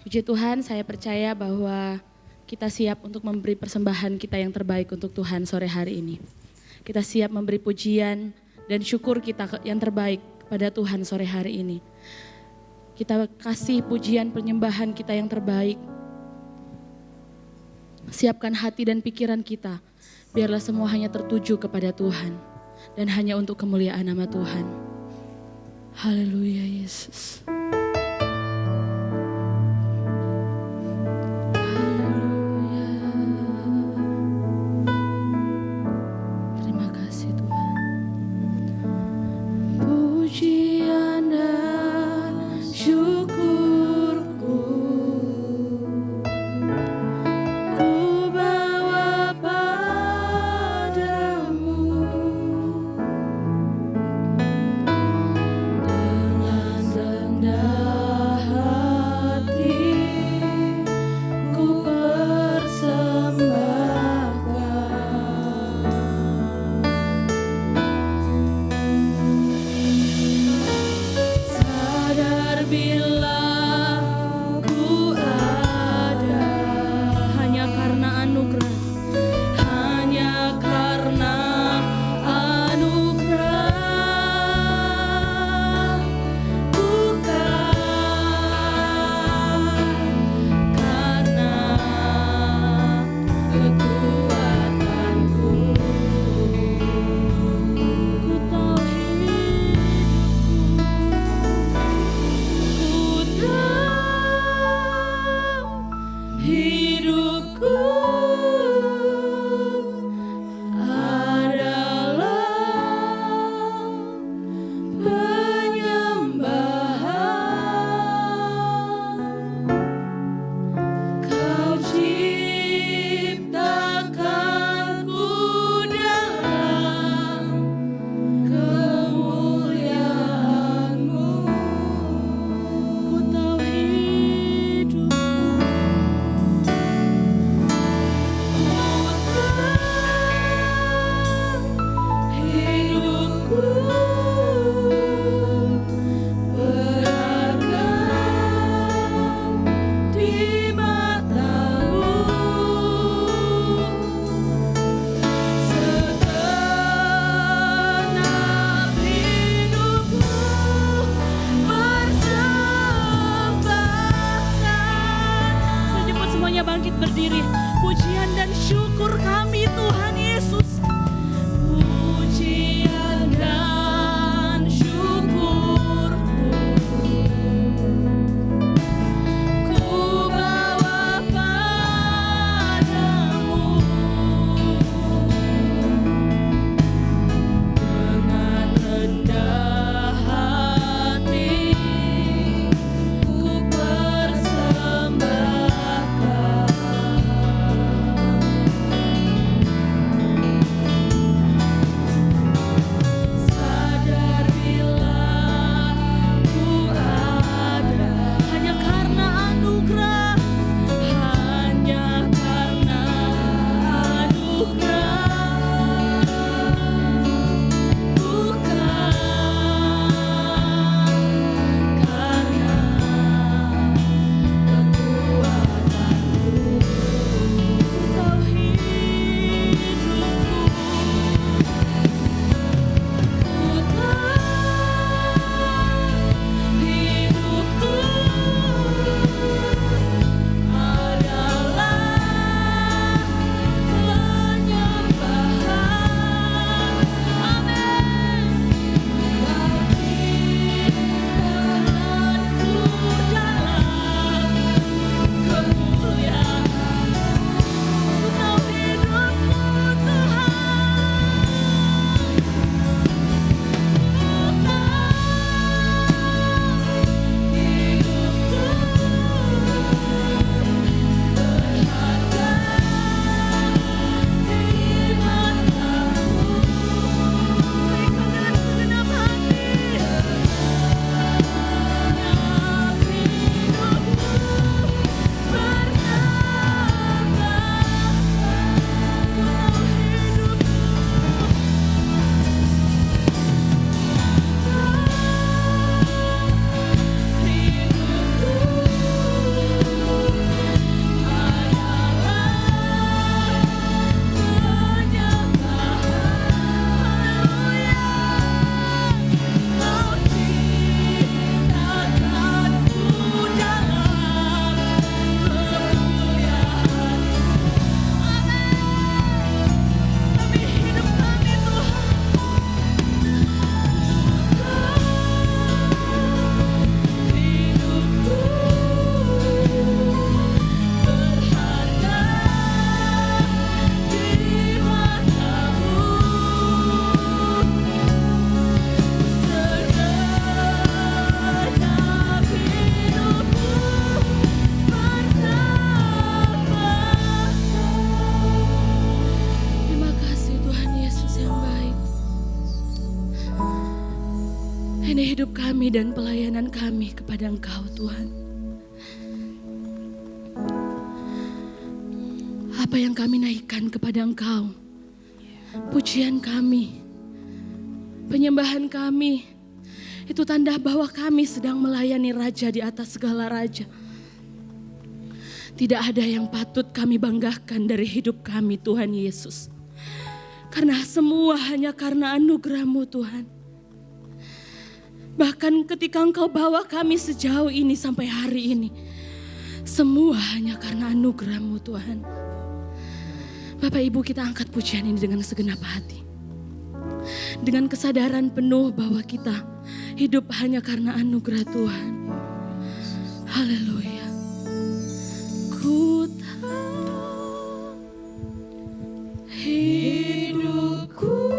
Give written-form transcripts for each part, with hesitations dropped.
Puji Tuhan, saya percaya bahwa kita siap untuk memberi persembahan kita yang terbaik untuk Tuhan sore hari ini. Kita siap memberi pujian dan syukur kita yang terbaik kepada Tuhan sore hari ini. Kita kasih pujian penyembahan kita yang terbaik. Siapkan hati dan pikiran kita, biarlah semua hanya tertuju kepada Tuhan dan hanya untuk kemuliaan nama Tuhan. Haleluya Yesus. kami dan pelayanan kami kepada Engkau Tuhan. Apa yang kami naikkan kepada Engkau, pujian kami, penyembahan kami, itu tanda bahwa kami sedang melayani Raja di atas segala raja. Tidak ada yang patut kami banggakan dari hidup kami Tuhan Yesus. Karena semua hanya karena anugerah-Mu Tuhan. Bahkan ketika Engkau bawa kami sejauh ini sampai hari ini, semua hanya karena anugerah-Mu Tuhan. Bapak Ibu, kita angkat pujian ini dengan segenap hati. Dengan kesadaran penuh bahwa kita hidup hanya karena anugerah Tuhan. Haleluya. Ku tahu hidupku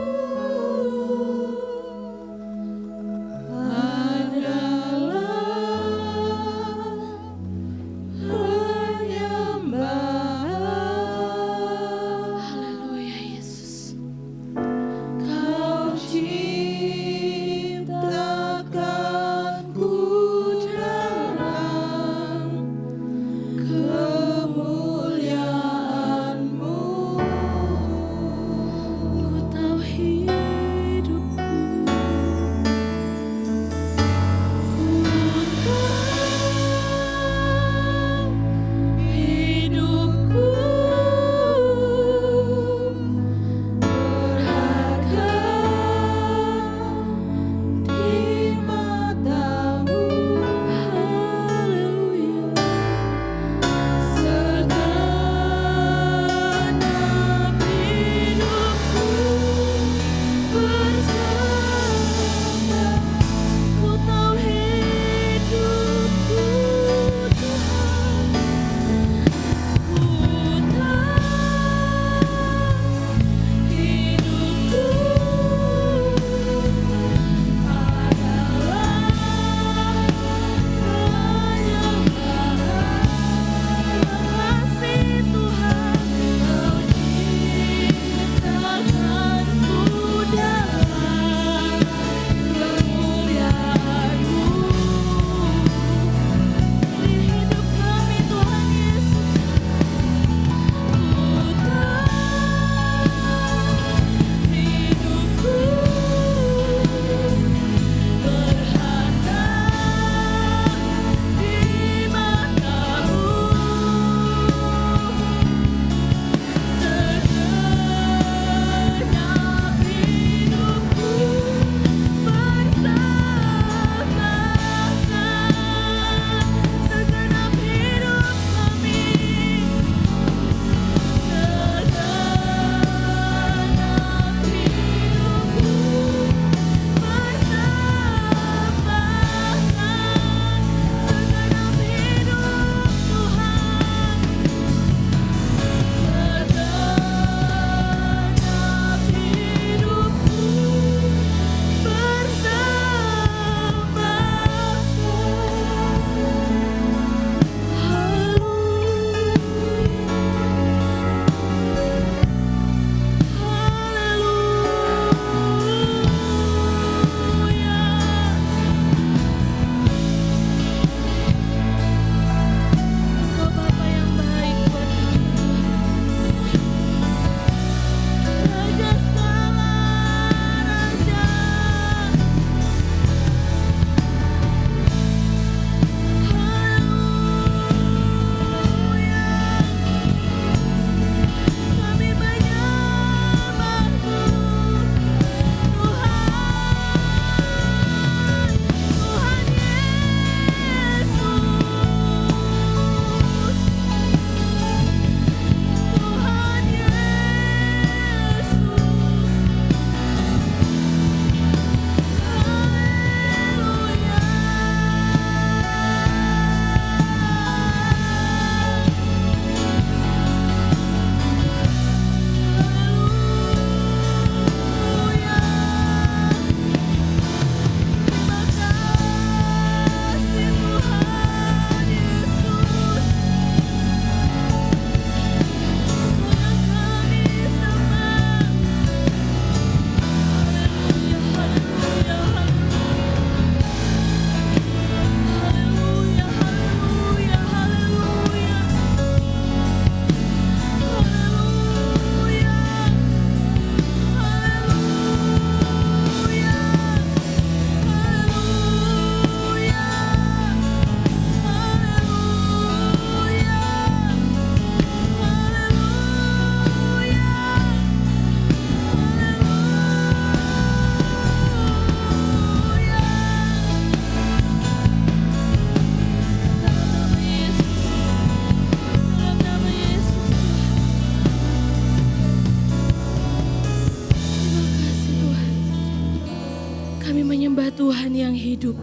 Tuhan yang hidup.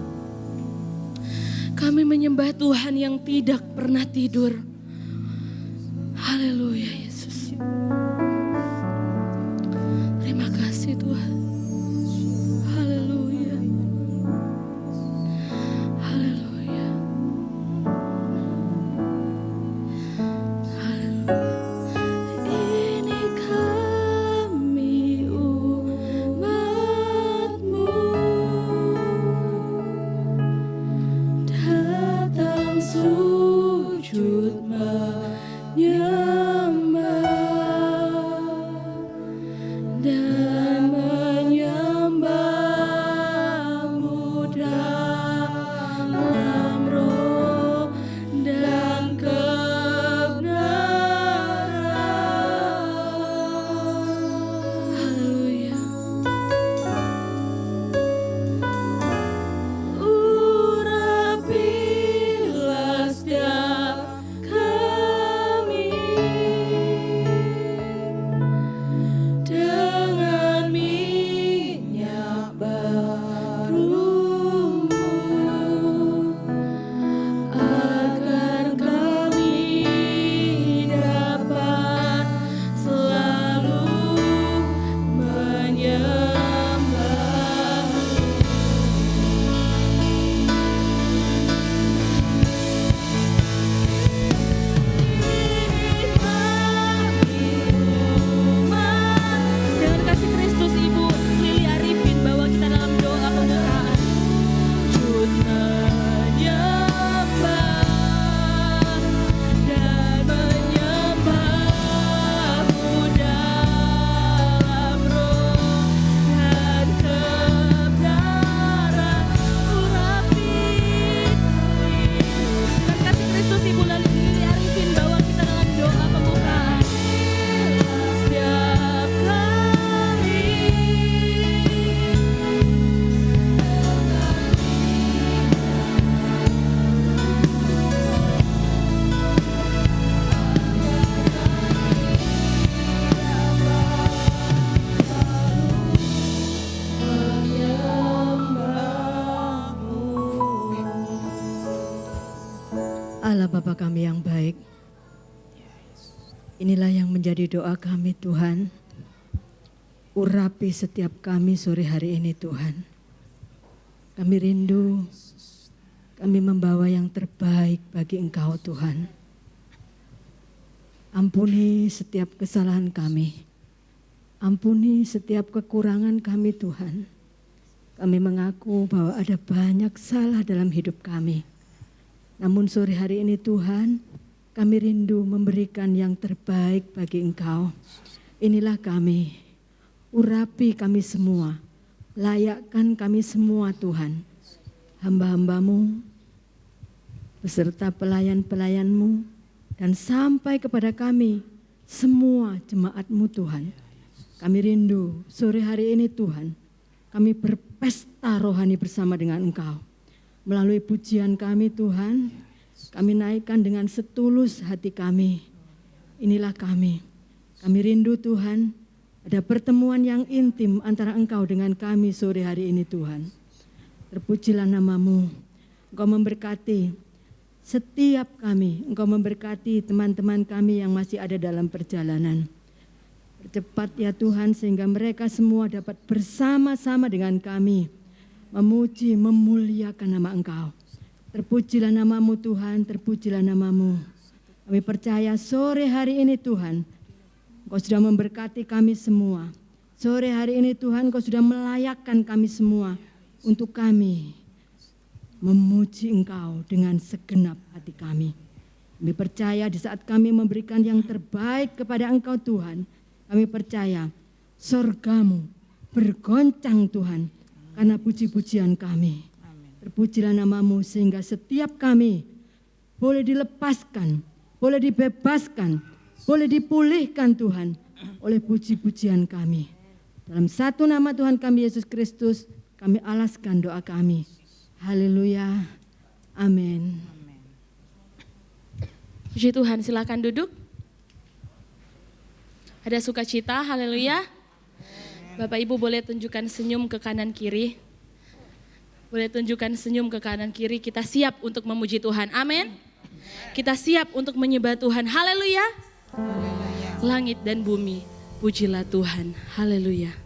Kami menyembah Tuhan yang tidak pernah tidur. Haleluya Yesus. Terima kasih Tuhan. Haleluya. Haleluya. Haleluya. Ini kami umat-Mu, datang sujud menyembah dan menyembah-Mu dalam roh dan kebenaran. Haleluya. Urapilah setiap kami dengan minyak baru-Mu, agar kami dapat selalu menyembah-Mu. Dengan kasih Kristus Ibu Lili Arifin bawa kita dalam doa pembukaan. Sujud menyembah dan menyembah-Mu dalam roh dan kebenaran. Urapi kami. Dengan kasih Kristus Ibu Lili Arifin bawa kita dalam doa pembukaan. Setiap kami Allah Bapa kami yang baik, inilah yang menjadi doa kami Tuhan. Urapi setiap kami sore hari ini Tuhan. Kami rindu, kami membawa yang terbaik bagi Engkau Tuhan. Ampuni setiap kesalahan kami. Ampuni setiap kekurangan kami Tuhan. Kami mengaku bahwa ada banyak salah dalam hidup kami. Namun sore hari ini Tuhan, kami rindu memberikan yang terbaik bagi Engkau. Inilah kami, urapi kami semua, layakkan kami semua Tuhan. Hamba-hamba-Mu, beserta pelayan-pelayan-Mu, dan sampai kepada kami, semua jemaat-Mu Tuhan. Kami rindu sore hari ini Tuhan, kami berpesta rohani bersama dengan Engkau. Melalui pujian kami Tuhan, kami naikkan dengan setulus hati kami. Inilah kami. Kami rindu Tuhan, ada pertemuan yang intim antara Engkau dengan kami sore hari ini Tuhan. Terpujilah nama-Mu. Engkau memberkati setiap kami. Engkau memberkati teman-teman kami yang masih ada dalam perjalanan. Percepat ya Tuhan sehingga mereka semua dapat bersama-sama dengan kami memuji, memuliakan nama Engkau. Terpujilah nama-Mu Tuhan, terpujilah nama-Mu. Kami percaya sore hari ini Tuhan, Engkau sudah memberkati kami semua. Sore hari ini Tuhan, Engkau sudah melayakkan kami semua untuk kami memuji Engkau dengan segenap hati kami. Kami percaya di saat kami memberikan yang terbaik kepada Engkau Tuhan, kami percaya surga-Mu bergoncang Tuhan, karena puji-pujian kami. Terpujilah nama-Mu sehingga setiap kami boleh dilepaskan, boleh dibebaskan, boleh dipulihkan Tuhan oleh puji-pujian kami. Dalam satu nama Tuhan kami Yesus Kristus, kami alaskan doa kami. Haleluya. Amin. Puji Tuhan, silakan duduk. Ada sukacita, haleluya. Bapak Ibu boleh tunjukkan senyum ke kanan kiri. Boleh tunjukkan senyum ke kanan kiri, kita siap untuk memuji Tuhan. Amin. Kita siap untuk menyembah Tuhan. Haleluya. Langit dan bumi, pujilah Tuhan. Haleluya.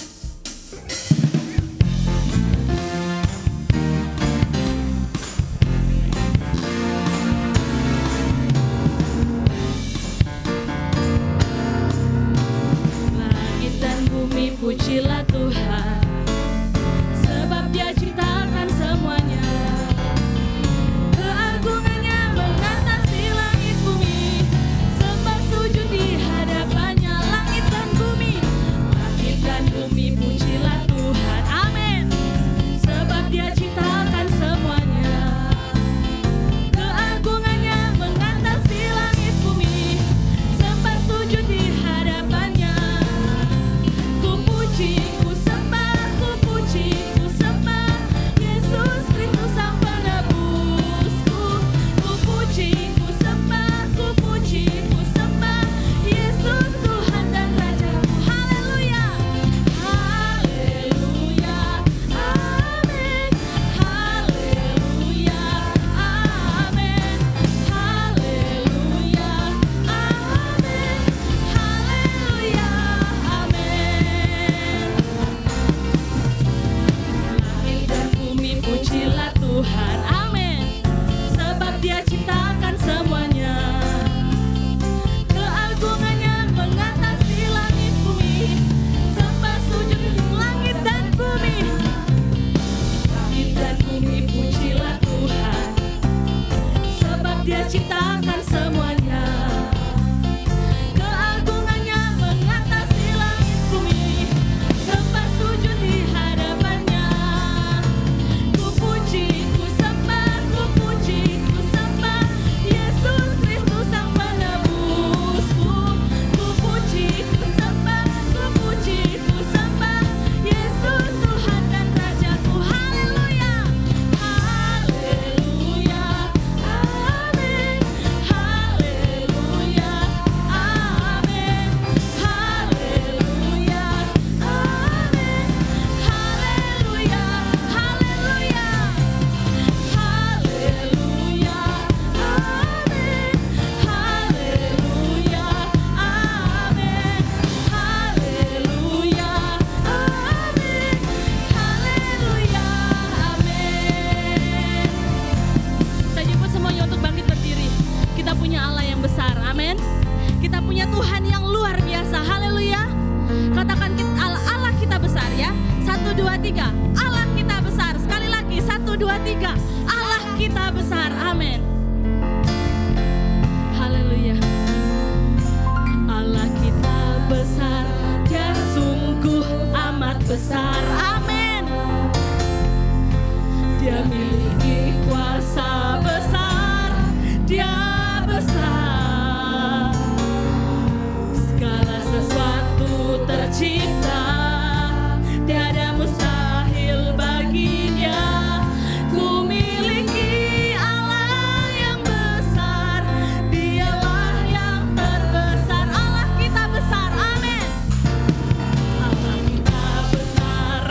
Langit dan bumi, pujilah Tuhan. Sebab Dia ciptakan semuanya. Keagungannya mengatasi langit bumi. Sembah sujud di hadapannya. Langit dan bumi, pujilah Tuhan. Amin. Sebab Dia ciptakan semuanya. Keagungannya mengatasi langit bumi. Sembah sujud di hadapannya. Ku puji, ku sembah, ku puji, ku sembah Yesus Kristus Sang Penebusku. Ku puji, ku sembah, ku puji, ku sembah Yesus Tuhan dan Rajaku. Haleluya. Haleluya. Amin. Haleluya. Amin. Haleluya. Amin. Haleluya. Amin. Langit dan bumi, pujilah Tuhan. Amin. Sebab Dia ciptakan semuanya. Keagungannya mengatasi langit bumi. Sembah sujud di langit dan bumi. Langit dan bumi, pujilah Tuhan. Sebab Dia ciptakan semuanya. Keagungannya mengatasi langit bumi. Sembah sujud di hadapannya. Ku puji, ku sembah, ku puji, ku sembah Yesus Kristus Sang Penebusku. Ku puji, ku sembah, ku puji, ku sembah Yesus Tuhan dan Rajaku. Haleluya. Haleluya. Amin. Haleluya. Amin. Haleluya. Amin. Haleluya. Haleluya. Haleluya. Amin. Haleluya. Amin. Haleluya. Amin. Haleluya. Amin. Saya jemput semuanya untuk bangkit berdiri. Kita punya Allah yang besar. Amin. Kita punya Tuhan yang luar biasa. Haleluya. Katakan Allah kita besar ya. 1, 2, 3. Allah kita besar. Sekali lagi 1, 2, 3. Allah kita besar. Amin. Haleluya. Allah kita besar. Dia sungguh amat besar. Amin. Dia miliki kuasa besar. Dia besar. Segala sesuatu tercipta. Tiada mustahil bagi Dia. Ku miliki Allah yang besar. Dialah yang terbesar. Allah kita besar. Amin. Allah kita besar.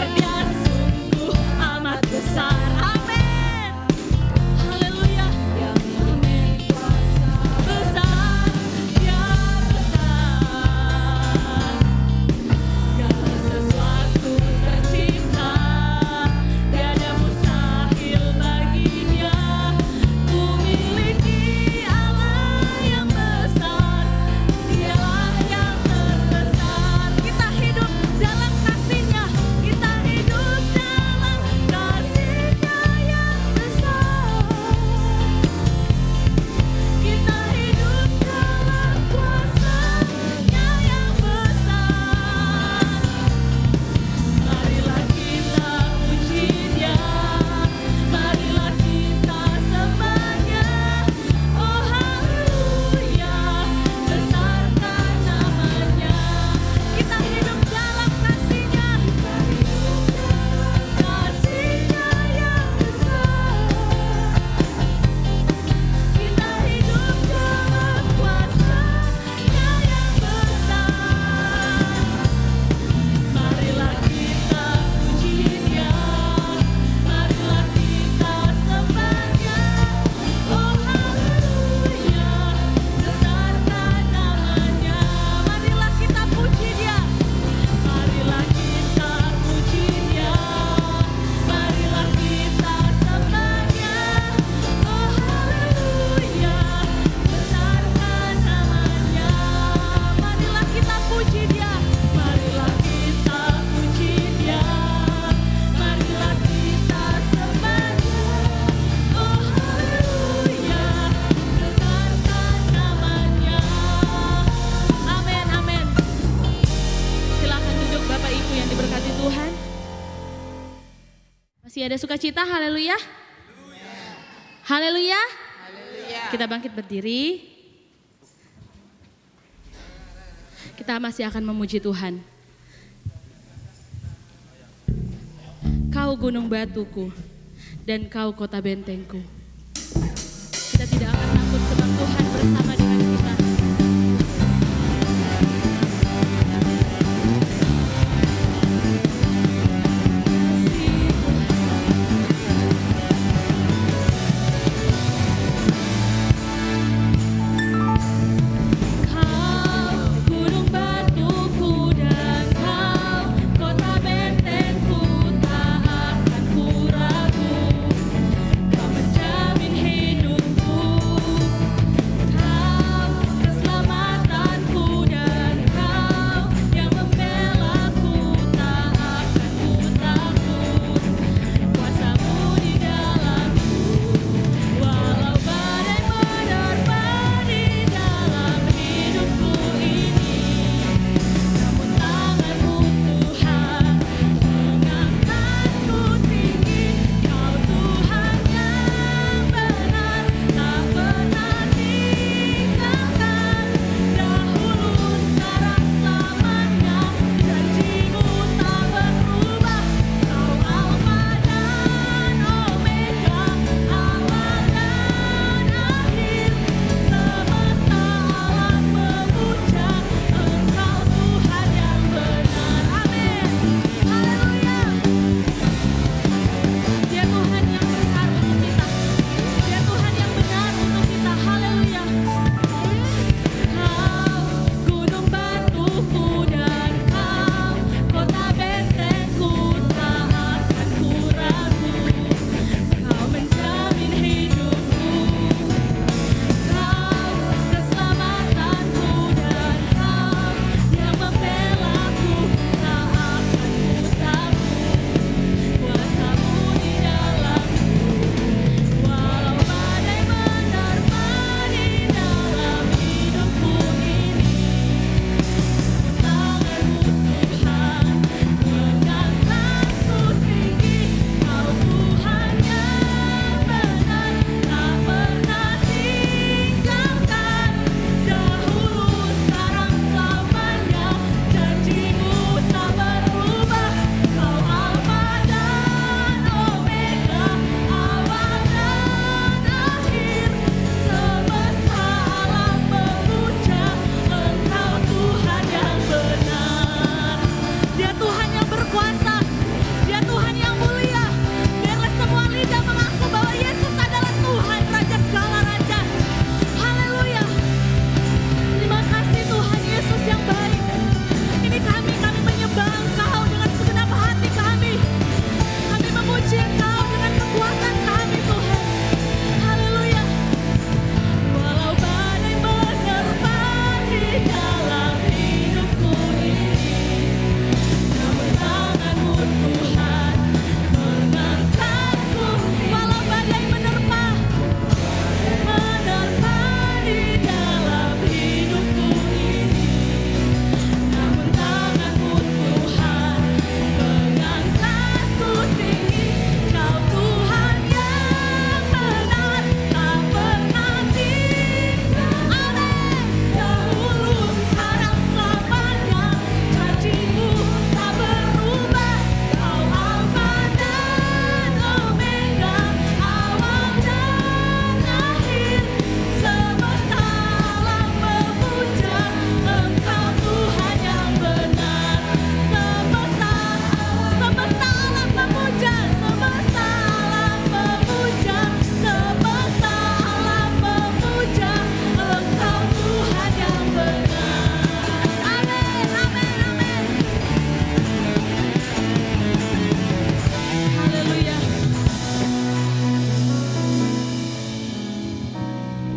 Masih ada sukacita, haleluya. Haleluya. Kita bangkit berdiri. Kita masih akan memuji Tuhan. Kau gunung batuku dan kau kota bentengku. Kita tidak akan takut sebab Tuhan bersama dengan kita.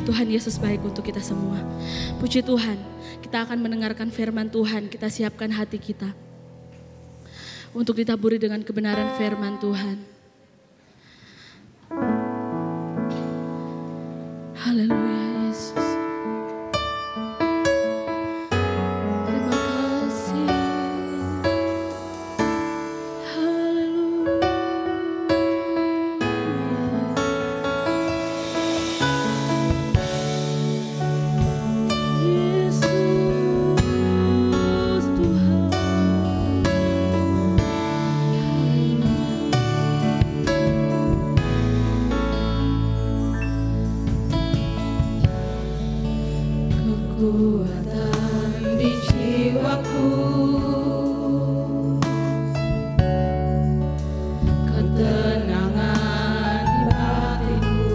Tuhan Yesus baik untuk kita semua. Puji Tuhan, kita akan mendengarkan firman Tuhan, kita siapkan hati kita untuk ditaburi dengan kebenaran firman Tuhan. Haleluya Yesus. Terima kasih. Haleluya. kekuatan di jiwaku, ketenangan di hatiku.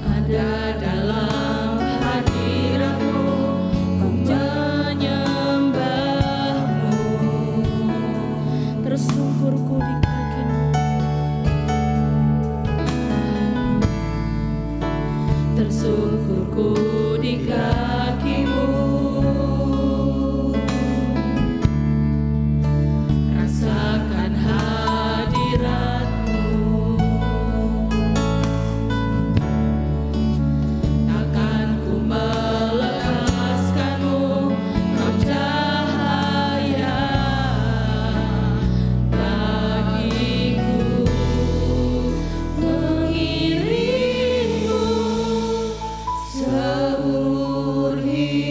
Ada dalam hadirat-Mu, ku menyembah-Mu. Tersungkurku di kaki-Mu, tersungkurku di kaki-Mu. Rasakan hadirat-Mu, takkan ku melepaskan-Mu. Kau cahaya bagiku, mengiringi seumur hidup.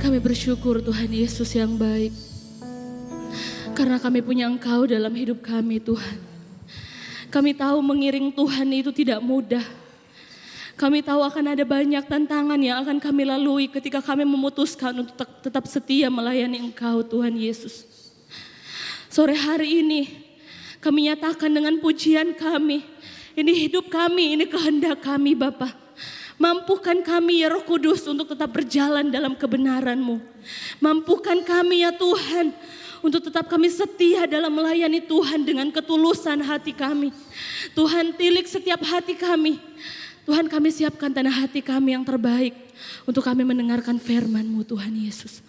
Kami bersyukur Tuhan Yesus yang baik. Karena kami punya Engkau dalam hidup kami Tuhan. Kami tahu mengiring Tuhan itu tidak mudah. Kami tahu akan ada banyak tantangan yang akan kami lalui ketika kami memutuskan untuk tetap setia melayani Engkau Tuhan Yesus. Sore hari ini kami nyatakan dengan pujian kami. Ini hidup kami, ini kehendak kami Bapa. Mampukan kami ya Roh Kudus untuk tetap berjalan dalam kebenaran-Mu. Mampukan kami ya Tuhan untuk tetap kami setia dalam melayani Tuhan dengan ketulusan hati kami. Tuhan tilik setiap hati kami. Tuhan kami siapkan tanah hati kami yang terbaik untuk kami mendengarkan firman-Mu Tuhan Yesus.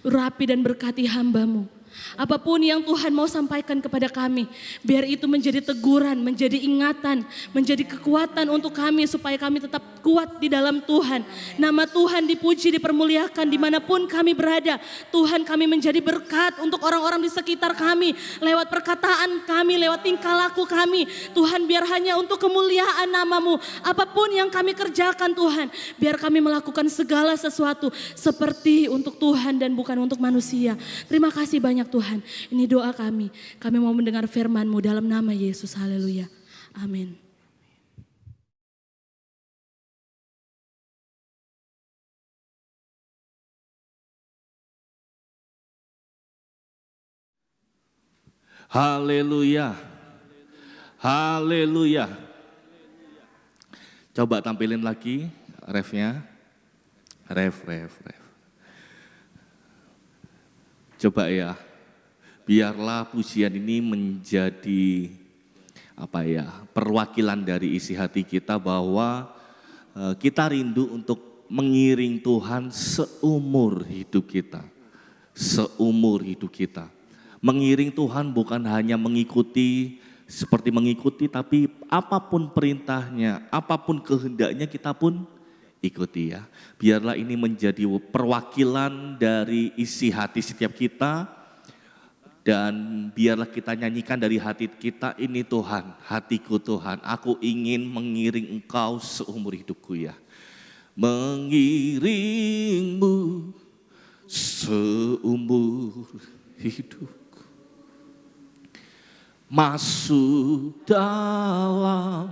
Urapi dan berkati hamba-Mu. Apapun yang Tuhan mau sampaikan kepada kami, biar itu menjadi teguran, menjadi ingatan, menjadi kekuatan untuk kami supaya kami tetap kuat di dalam Tuhan. Nama Tuhan dipuji, dipermuliakan dimanapun kami berada. Tuhan kami menjadi berkat untuk orang-orang di sekitar kami, lewat perkataan kami, lewat tingkah laku kami. Tuhan biar hanya untuk kemuliaan nama-Mu. Apapun yang kami kerjakan Tuhan, biar kami melakukan segala sesuatu seperti untuk Tuhan dan bukan untuk manusia. Terima kasih banyak Tuhan, ini doa kami. Kami mau mendengar firman-Mu dalam nama Yesus. Haleluya. Amin. Haleluya. Haleluya. Coba tampilin lagi refnya. Ref. Coba ya. Biarlah pujian ini menjadi perwakilan dari isi hati kita bahwa kita rindu untuk mengiring Tuhan seumur hidup kita. Seumur hidup kita. Mengiring Tuhan bukan hanya mengikuti, tapi apapun perintahnya, apapun kehendaknya kita pun ikuti ya. Biarlah ini menjadi perwakilan dari isi hati setiap kita. Dan biarlah kita nyanyikan dari hati kita, ini Tuhan, hatiku Tuhan, aku ingin mengiring Engkau seumur hidupku ya. Mengiringmu seumur hidupku. Masuk dalam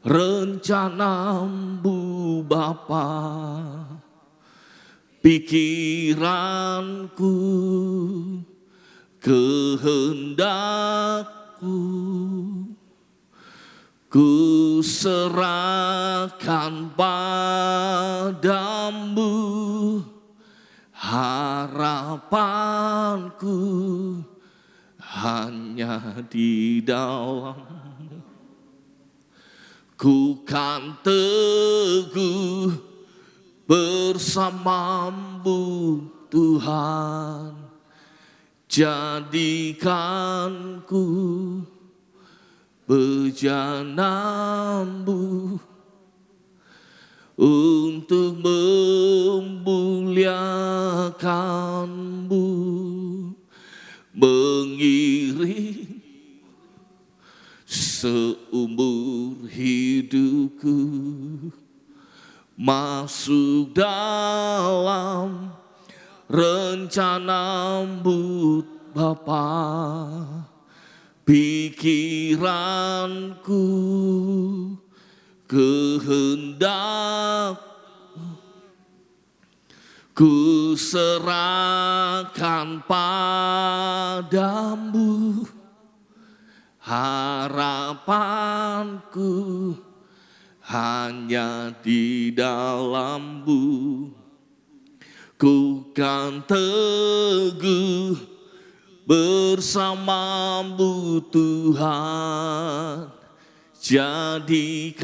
rencana-Mu Bapa. Pikiranku, kehendakku, ku serahkan padamu, harapanku hanya di dalam. Ku kan teguh bersama-Mu Tuhan. Jadikanku bejana-Mu untuk memuliakan-Mu, mengiring seumur hidupku, masuk dalam rencana-Mu Bapa. Pikiranku, kehendak, ku serahkan padamu, harapanku hanya di dalam-Mu. Ku kan teguh bersama-Mu Tuhan. Jadikanku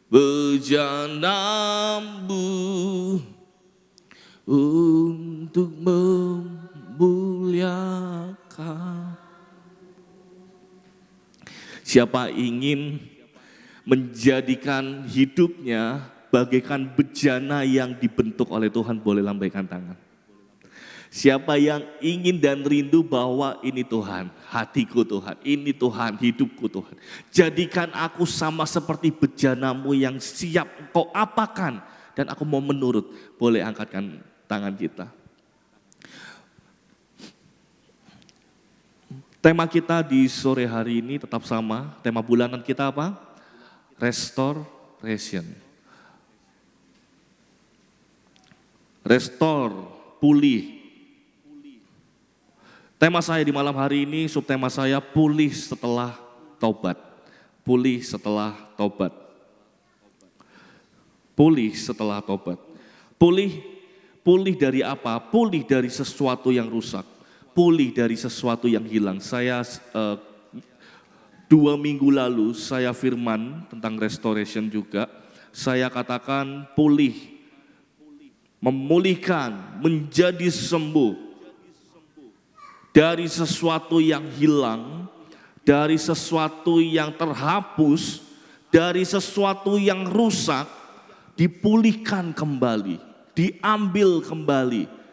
bejana-Mu untuk memuliakan. Siapa ingin menjadikan hidupnya bagaikan bejana yang dibentuk oleh Tuhan, boleh lambaikan tangan. Siapa yang ingin dan rindu bahwa ini Tuhan, hatiku Tuhan, ini Tuhan, hidupku Tuhan. Jadikan aku sama seperti bejana-Mu yang siap Engkau apakan dan aku mau menurut. Boleh angkatkan tangan kita. Tema kita di sore hari ini tetap sama. Tema bulanan kita apa? Restoration. Restore, pulih. Tema saya di malam hari ini, subtema saya pulih setelah taubat. Pulih setelah taubat. Pulih setelah taubat. Pulih dari apa? Pulih dari sesuatu yang rusak. Pulih dari sesuatu yang hilang. Saya 2 minggu lalu saya firman tentang restoration juga. Saya katakan pulih, memulihkan, menjadi sembuh dari sesuatu yang hilang, dari sesuatu yang terhapus, dari sesuatu yang rusak, dipulihkan kembali, diambil kembali.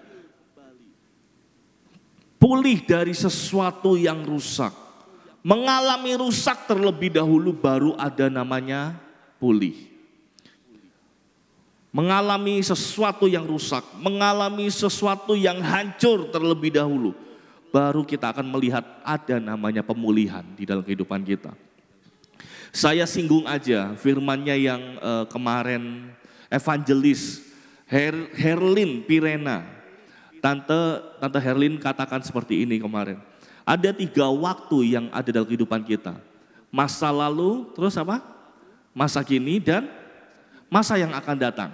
Pulih dari sesuatu yang rusak. Mengalami rusak terlebih dahulu baru ada namanya pulih. Mengalami sesuatu yang rusak, mengalami sesuatu yang hancur terlebih dahulu, baru kita akan melihat ada namanya pemulihan di dalam kehidupan kita. Saya singgung aja firmannya yang kemarin evangelis Herlin Pirena. Tante Herlin katakan seperti ini kemarin. Ada 3 waktu yang ada dalam kehidupan kita. Masa lalu, terus apa? Masa kini dan masa yang akan datang.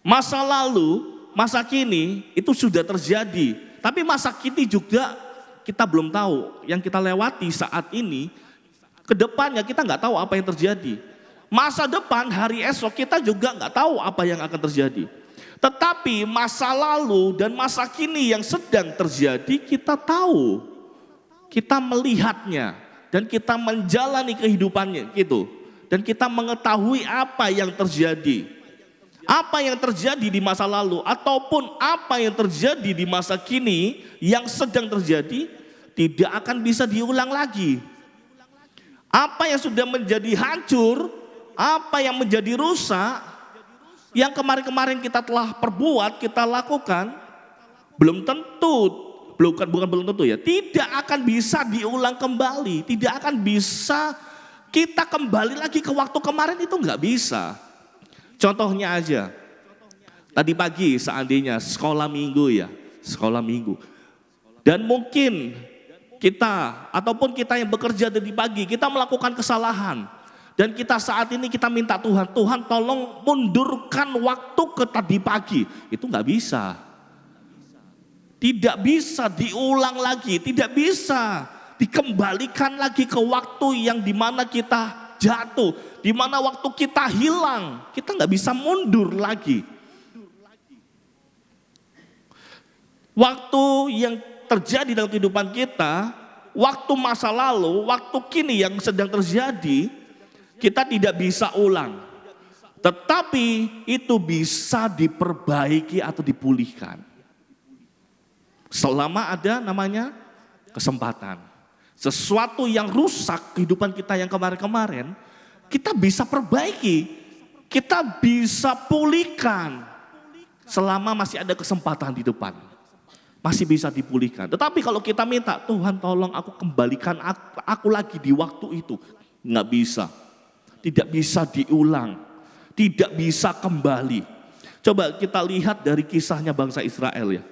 Masa lalu, masa kini itu sudah terjadi. Tapi masa kini juga kita belum tahu. Yang kita lewati saat ini, ke depannya kita nggak tahu apa yang terjadi. Masa depan, hari esok kita juga nggak tahu apa yang akan terjadi. Tetapi masa lalu dan masa kini yang sedang terjadi kita tahu. Kita melihatnya dan kita menjalani kehidupannya gitu. Dan kita mengetahui apa yang terjadi. Apa yang terjadi di masa lalu ataupun apa yang terjadi di masa kini yang sedang terjadi tidak akan bisa diulang lagi. Apa yang sudah menjadi hancur, apa yang menjadi rusak, yang kemarin-kemarin kita telah perbuat, kita lakukan, belum tentu ya, tidak akan bisa diulang kembali, tidak akan bisa kita kembali lagi ke waktu kemarin, itu nggak bisa. Contohnya aja, tadi pagi seandainya sekolah minggu. Dan mungkin kita ataupun kita yang bekerja dari pagi, kita melakukan kesalahan. Dan kita saat ini kita minta Tuhan tolong mundurkan waktu ke tadi pagi. Itu nggak bisa. Tidak bisa diulang lagi, tidak bisa dikembalikan lagi ke waktu yang dimana kita jatuh, di mana waktu kita hilang, kita nggak bisa mundur lagi. Waktu yang terjadi dalam kehidupan kita, waktu masa lalu, waktu kini yang sedang terjadi, kita tidak bisa ulang. Tetapi itu bisa diperbaiki atau dipulihkan. Selama ada namanya kesempatan. Sesuatu yang rusak kehidupan kita yang kemarin-kemarin, kita bisa perbaiki, kita bisa pulihkan selama masih ada kesempatan di depan. Masih bisa dipulihkan. Tetapi kalau kita minta, Tuhan tolong aku kembalikan aku lagi di waktu itu. Nggak bisa. Tidak bisa diulang. Tidak bisa kembali. Coba kita lihat dari kisahnya bangsa Israel ya.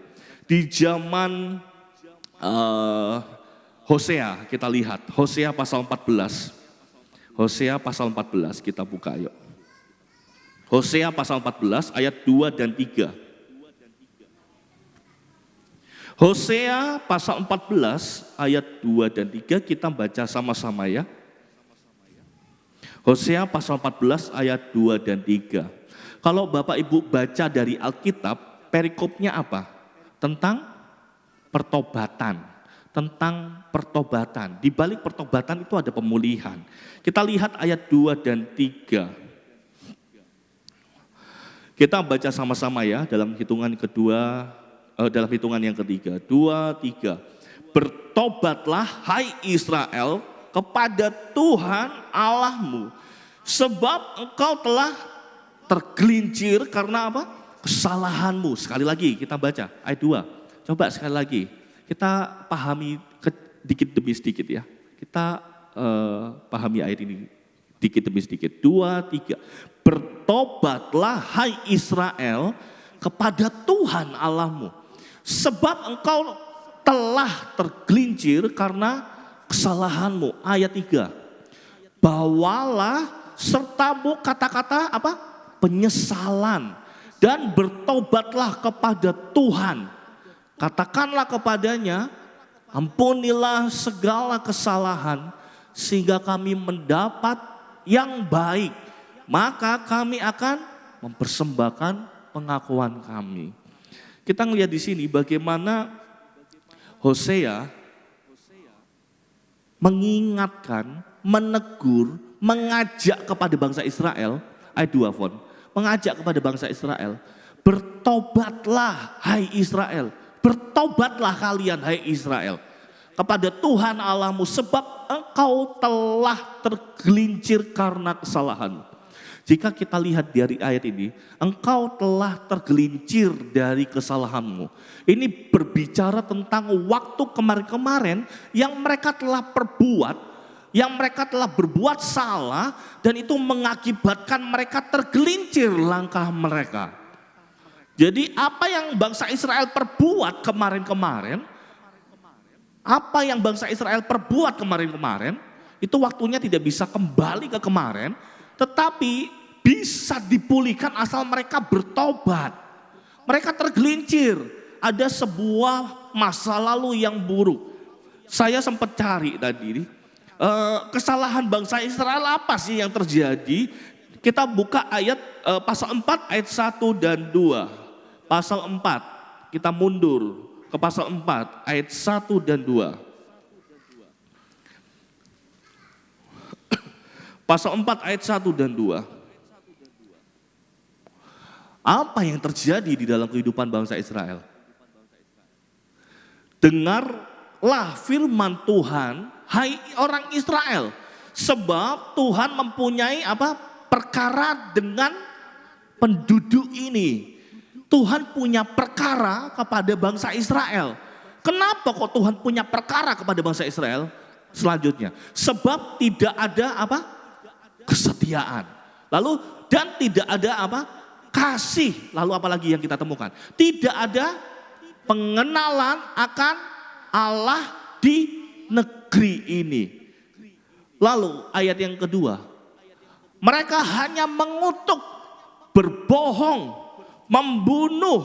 Di zaman Hosea kita lihat, Hosea pasal 14. Hosea pasal 14 kita buka yuk. Hosea pasal 14 ayat 2 dan 3. Hosea pasal 14 ayat 2 dan 3 kita baca sama-sama ya. Hosea pasal 14 ayat 2 dan 3. Kalau Bapak Ibu baca dari Alkitab, perikopnya apa? Tentang pertobatan. Tentang pertobatan. Di balik pertobatan itu ada pemulihan. Kita lihat ayat 2 dan 3. Kita baca sama-sama ya dalam hitungan kedua, dalam hitungan yang ketiga. 2, 3. Bertobatlah hai Israel kepada Tuhan Allahmu, sebab engkau telah tergelincir karena apa? Kesalahanmu. Sekali lagi kita baca ayat 2. Coba sekali lagi. Kita pahami sedikit demi sedikit ya. Kita pahami ayat ini sedikit demi sedikit. 2, 3. Bertobatlah hai Israel kepada Tuhan Allahmu. Sebab engkau telah tergelincir karena kesalahanmu. Ayat 3. Bawalah sertamu kata-kata apa? Penyesalan. Dan bertobatlah kepada Tuhan. Katakanlah kepadanya, ampunilah segala kesalahan sehingga kami mendapat yang baik. Maka kami akan mempersembahkan pengakuan kami. Kita ngelihat di sini bagaimana Hosea mengingatkan, menegur, mengajak kepada bangsa Israel. Ayat 2, Fon. Mengajak kepada bangsa Israel. Bertobatlah hai Israel. Bertobatlah kalian hai Israel. Kepada Tuhan Allahmu sebab engkau telah tergelincir karena kesalahanmu. Jika kita lihat dari ayat ini, engkau telah tergelincir dari kesalahanmu. Ini berbicara tentang waktu kemarin-kemarin yang mereka telah perbuat, yang mereka telah berbuat salah dan itu mengakibatkan mereka tergelincir langkah mereka. Jadi apa yang bangsa Israel perbuat kemarin-kemarin, apa yang bangsa Israel perbuat kemarin-kemarin, itu waktunya tidak bisa kembali ke kemarin, tetapi bisa dipulihkan asal mereka bertobat. Mereka tergelincir, ada sebuah masa lalu yang buruk. Saya sempat cari tadi, kesalahan bangsa Israel apa sih yang terjadi? Kita buka ayat pasal 4 ayat 1 dan 2. Pasal 4, kita mundur ke pasal 4 ayat 1 dan 2. Pasal 4 ayat 1 dan 2. Apa yang terjadi di dalam kehidupan bangsa Israel? Dengarlah firman Tuhan, hai orang Israel, sebab Tuhan mempunyai apa? Perkara dengan penduduk ini. Tuhan punya perkara kepada bangsa Israel. Kenapa kok Tuhan punya perkara kepada bangsa Israel? Selanjutnya, sebab tidak ada apa? Kesetiaan. Lalu dan tidak ada apa? Kasih. Lalu apalagi yang kita temukan? Tidak ada pengenalan akan Allah di negeri ini. Lalu ayat yang kedua, mereka hanya mengutuk, berbohong, membunuh,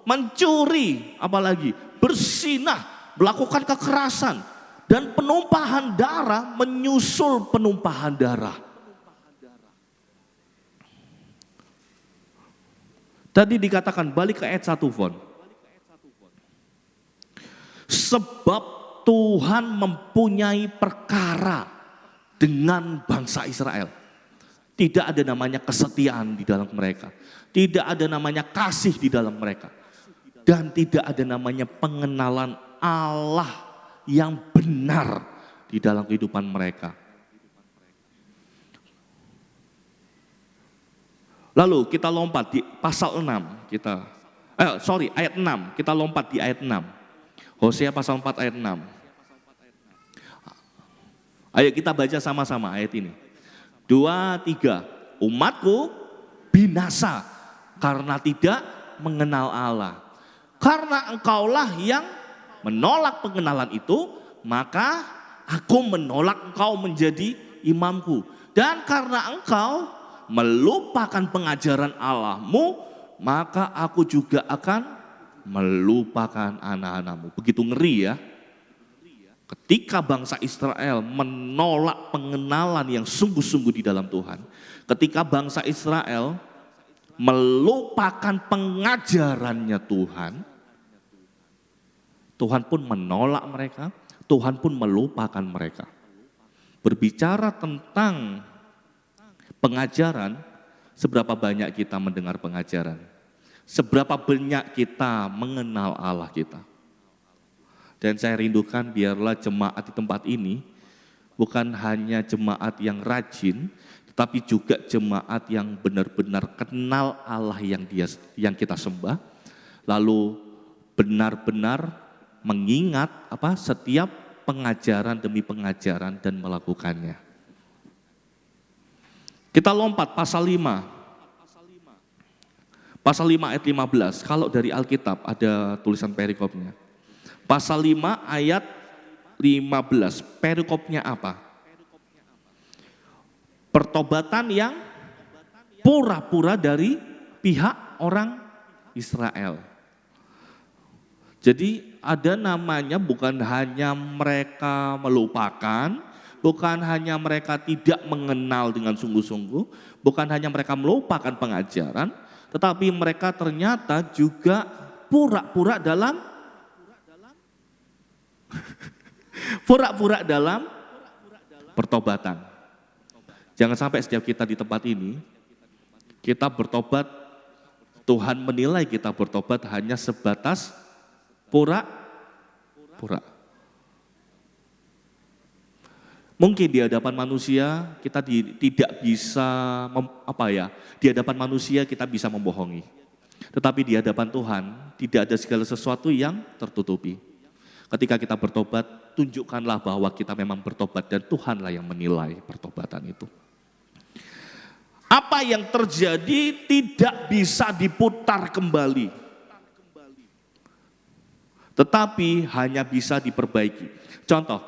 mencuri, apalagi berzinah, melakukan kekerasan, dan penumpahan darah menyusul penumpahan darah. Tadi dikatakan balik ke ayat 1, Fon. Sebab Tuhan mempunyai perkara dengan bangsa Israel. Tidak ada namanya kesetiaan di dalam mereka. Tidak ada namanya kasih di dalam mereka. Dan tidak ada namanya pengenalan Allah yang benar di dalam kehidupan mereka. Lalu kita lompat di pasal 6. Ayat 6. Kita lompat di ayat 6. Hosea pasal 4 ayat 6. Ayo kita baca sama-sama ayat ini. 2, 3. Umatku binasa karena tidak mengenal Allah. Karena engkaulah yang menolak pengenalan itu, maka aku menolak engkau menjadi imamku. Dan karena engkau melupakan pengajaran Allahmu, maka aku juga akan melupakan anak-anakmu. Begitu ngeri ya. Ketika bangsa Israel menolak pengenalan yang sungguh-sungguh di dalam Tuhan. Ketika bangsa Israel melupakan pengajarannya Tuhan. Tuhan pun menolak mereka. Tuhan pun melupakan mereka. Berbicara tentang pengajaran, seberapa banyak kita mendengar pengajaran? Seberapa banyak kita mengenal Allah kita? Dan saya rindukan biarlah jemaat di tempat ini bukan hanya jemaat yang rajin, tapi juga jemaat yang benar-benar kenal Allah yang kita sembah, lalu benar-benar mengingat setiap pengajaran demi pengajaran dan melakukannya. Kita lompat pasal 5. Pasal 5 ayat 15, kalau dari Alkitab ada tulisan perikopnya. Pasal 5 ayat 15, perikopnya apa? Pertobatan yang pura-pura dari pihak orang Israel. Jadi ada namanya bukan hanya mereka melupakan, bukan hanya mereka tidak mengenal dengan sungguh-sungguh, bukan hanya mereka melupakan pengajaran, tetapi mereka ternyata juga pura-pura dalam pertobatan. Jangan sampai setiap kita di tempat ini, kita bertobat, Tuhan menilai kita bertobat hanya sebatas pura-pura. Mungkin di hadapan manusia kita tidak bisa di hadapan manusia kita bisa membohongi. Tetapi di hadapan Tuhan tidak ada segala sesuatu yang tertutupi. Ketika kita bertobat, tunjukkanlah bahwa kita memang bertobat dan Tuhanlah yang menilai pertobatan itu. Apa yang terjadi tidak bisa diputar kembali, tetapi hanya bisa diperbaiki. Contoh,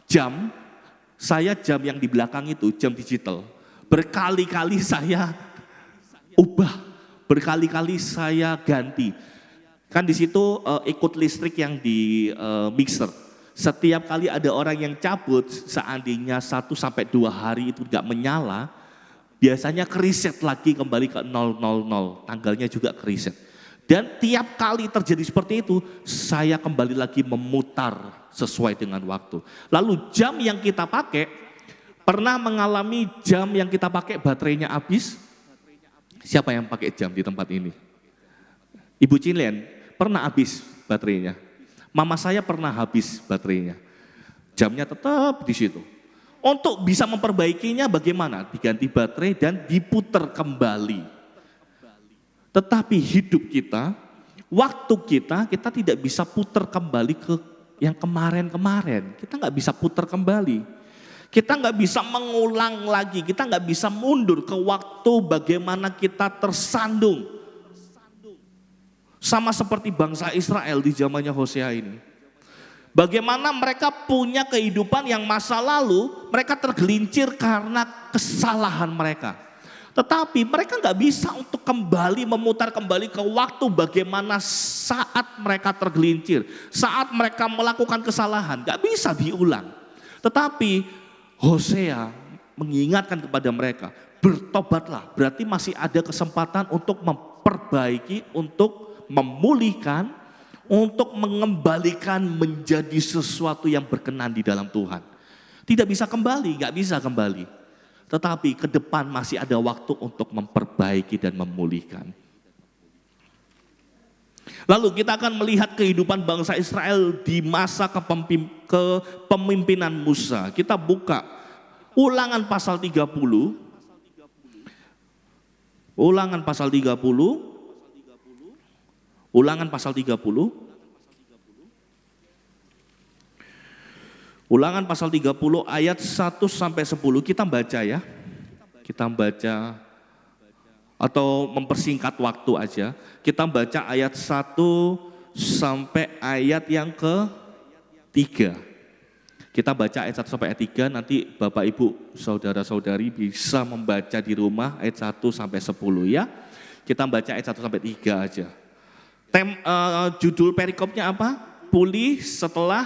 jam yang di belakang itu jam digital. Berkali-kali saya ubah, berkali-kali saya ganti. Kan di situ ikut listrik yang di mixer. Setiap kali ada orang yang cabut, seandainya 1-2 hari itu enggak menyala, biasanya kereset lagi kembali ke 000, tanggalnya juga kereset. Dan tiap kali terjadi seperti itu, saya kembali lagi memutar sesuai dengan waktu. Lalu jam yang kita pakai, pernah mengalami jam yang kita pakai baterainya habis? Siapa yang pakai jam di tempat ini? Ibu Cinlen, pernah habis baterainya? Mama saya pernah habis baterainya. Jamnya tetap di situ. Untuk bisa memperbaikinya bagaimana? Diganti baterai dan diputar kembali. Tetapi hidup kita, waktu kita tidak bisa putar kembali ke yang kemarin-kemarin. Kita nggak bisa putar kembali. Kita nggak bisa mengulang lagi. Kita nggak bisa mundur ke waktu bagaimana kita tersandung. Sama seperti bangsa Israel di zamannya Hosea ini. Bagaimana mereka punya kehidupan yang masa lalu, mereka tergelincir karena kesalahan mereka. Tetapi mereka nggak bisa untuk kembali memutar kembali ke waktu bagaimana saat mereka tergelincir, saat mereka melakukan kesalahan, nggak bisa diulang. Tetapi Hosea mengingatkan kepada mereka, bertobatlah, berarti masih ada kesempatan untuk memperbaiki, untuk memulihkan, untuk mengembalikan menjadi sesuatu yang berkenan di dalam Tuhan. Tidak bisa kembali, nggak bisa kembali. Tetapi ke depan masih ada waktu untuk memperbaiki dan memulihkan. Lalu kita akan melihat kehidupan bangsa Israel di masa kepemimpinan Musa. Kita buka Ulangan pasal 30. Ulangan pasal 30. Ulangan pasal 30. Ulangan pasal 30 ayat 1-10 kita baca ya. Kita baca atau mempersingkat waktu aja. Kita baca ayat 1 sampai ayat yang ke-3. Kita baca ayat 1 sampai ayat 3, nanti Bapak Ibu saudara-saudari bisa membaca di rumah ayat 1 sampai 10 ya. Kita baca ayat 1 sampai 3 aja. Judul perikopnya apa? Pulih setelah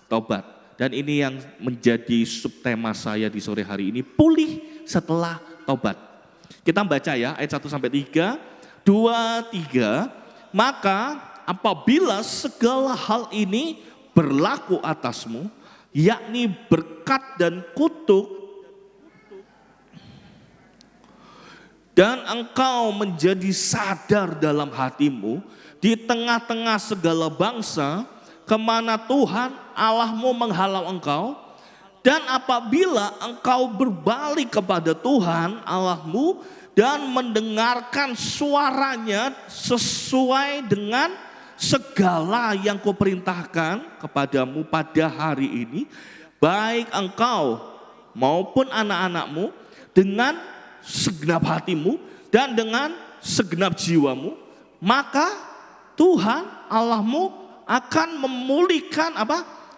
tobat. Dan ini yang menjadi subtema saya di sore hari ini, pulih setelah tobat. Kita baca ya ayat 1 sampai 3, 2, 3. Maka apabila segala hal ini berlaku atasmu, yakni berkat dan kutuk, dan engkau menjadi sadar dalam hatimu di tengah-tengah segala bangsa, kemana Tuhan Allahmu menghalau engkau, Dan apabila engkau berbalik kepada Tuhan Allahmu dan mendengarkan suaranya sesuai dengan segala yang kuperintahkan kepadamu pada hari ini, baik engkau maupun anak-anakmu dengan segenap hatimu dan dengan segenap jiwamu, maka Tuhan Allahmu akan memulihkan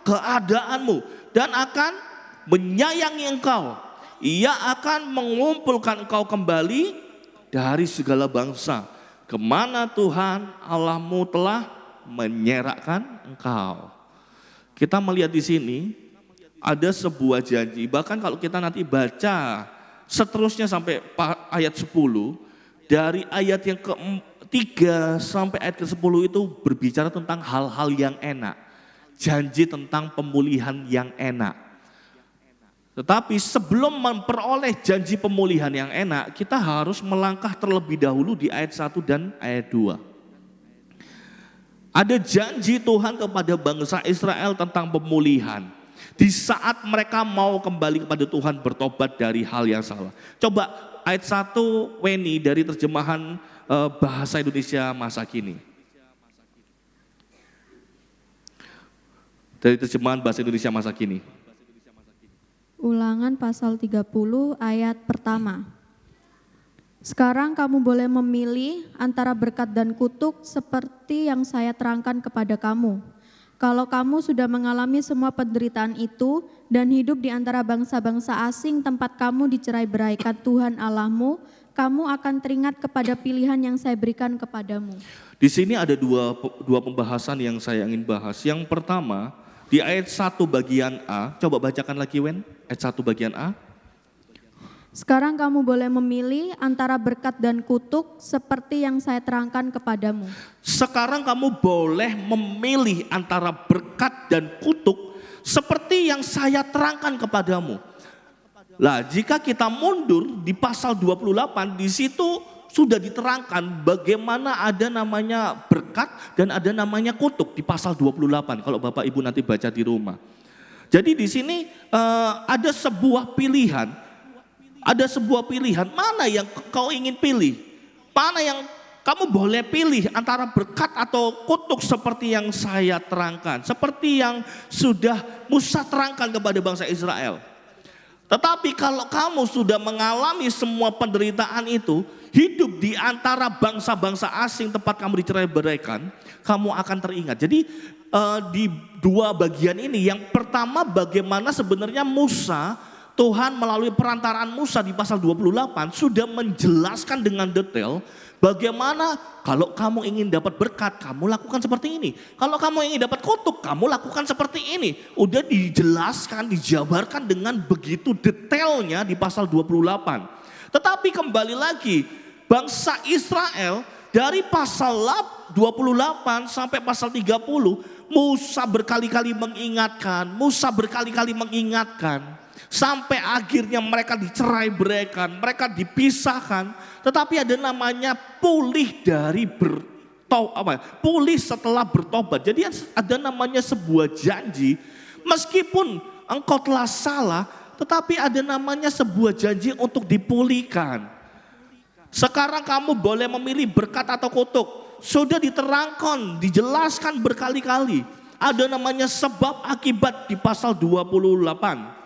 keadaanmu dan akan menyayangi engkau. Ia akan mengumpulkan engkau kembali dari segala bangsa kemana Tuhan Allahmu telah menyerahkan engkau. Kita melihat di sini ada sebuah janji. Bahkan kalau kita nanti baca seterusnya sampai ayat 10, dari ayat yang ke-3 sampai ayat ke-10 itu berbicara tentang hal-hal yang enak. Janji tentang pemulihan yang enak. Tetapi sebelum memperoleh janji pemulihan yang enak, kita harus melangkah terlebih dahulu di ayat 1 dan ayat 2. Ada janji Tuhan kepada bangsa Israel tentang pemulihan. Di saat mereka mau kembali kepada Tuhan, bertobat dari hal yang salah. Coba ayat 1 Weni dari terjemahan bahasa Indonesia masa kini. Dari terjemahan bahasa Indonesia masa kini. Ulangan pasal 30 ayat pertama. Sekarang kamu boleh memilih antara berkat dan kutuk seperti yang saya terangkan kepada kamu. Kalau kamu sudah mengalami semua penderitaan itu dan hidup di antara bangsa-bangsa asing tempat kamu dicerai-beraikan Tuhan Allahmu, kamu akan teringat kepada pilihan yang saya berikan kepadamu. Di sini ada dua pembahasan yang saya ingin bahas. Yang pertama, di ayat 1 bagian A, coba bacakan lagi Wen, ayat 1 bagian A. Sekarang kamu boleh memilih antara berkat dan kutuk seperti yang saya terangkan kepadamu. Sekarang kamu boleh memilih antara berkat dan kutuk seperti yang saya terangkan kepadamu. Lah, jika kita mundur di pasal 28, di situ sudah diterangkan bagaimana ada namanya berkat dan ada namanya kutuk di pasal 28 kalau Bapak Ibu nanti baca di rumah. Jadi di sini ada sebuah pilihan. Ada sebuah pilihan, mana yang kau ingin pilih? Mana yang kamu boleh pilih antara berkat atau kutuk seperti yang saya terangkan. Seperti yang sudah Musa terangkan kepada bangsa Israel. Tetapi kalau kamu sudah mengalami semua penderitaan itu, hidup di antara bangsa-bangsa asing tempat kamu dicerai-beraikan, kamu akan teringat. Jadi di dua bagian ini, yang pertama bagaimana sebenarnya Musa, Tuhan melalui perantaraan Musa di pasal 28 sudah menjelaskan dengan detail bagaimana kalau kamu ingin dapat berkat, kamu lakukan seperti ini. Kalau kamu ingin dapat kutuk, kamu lakukan seperti ini. Udah dijelaskan, dijabarkan dengan begitu detailnya di pasal 28. Tetapi kembali lagi, bangsa Israel dari pasal 28 sampai pasal 30, Musa berkali-kali mengingatkan. Sampai akhirnya mereka dicerai-beraikan, mereka dipisahkan. Tetapi ada namanya pulih setelah bertobat. Jadi ada namanya sebuah janji. Meskipun engkau telah salah, tetapi ada namanya sebuah janji untuk dipulihkan. Sekarang kamu boleh memilih berkat atau kutuk. Sudah diterangkan, dijelaskan berkali-kali. Ada namanya sebab akibat di pasal 28.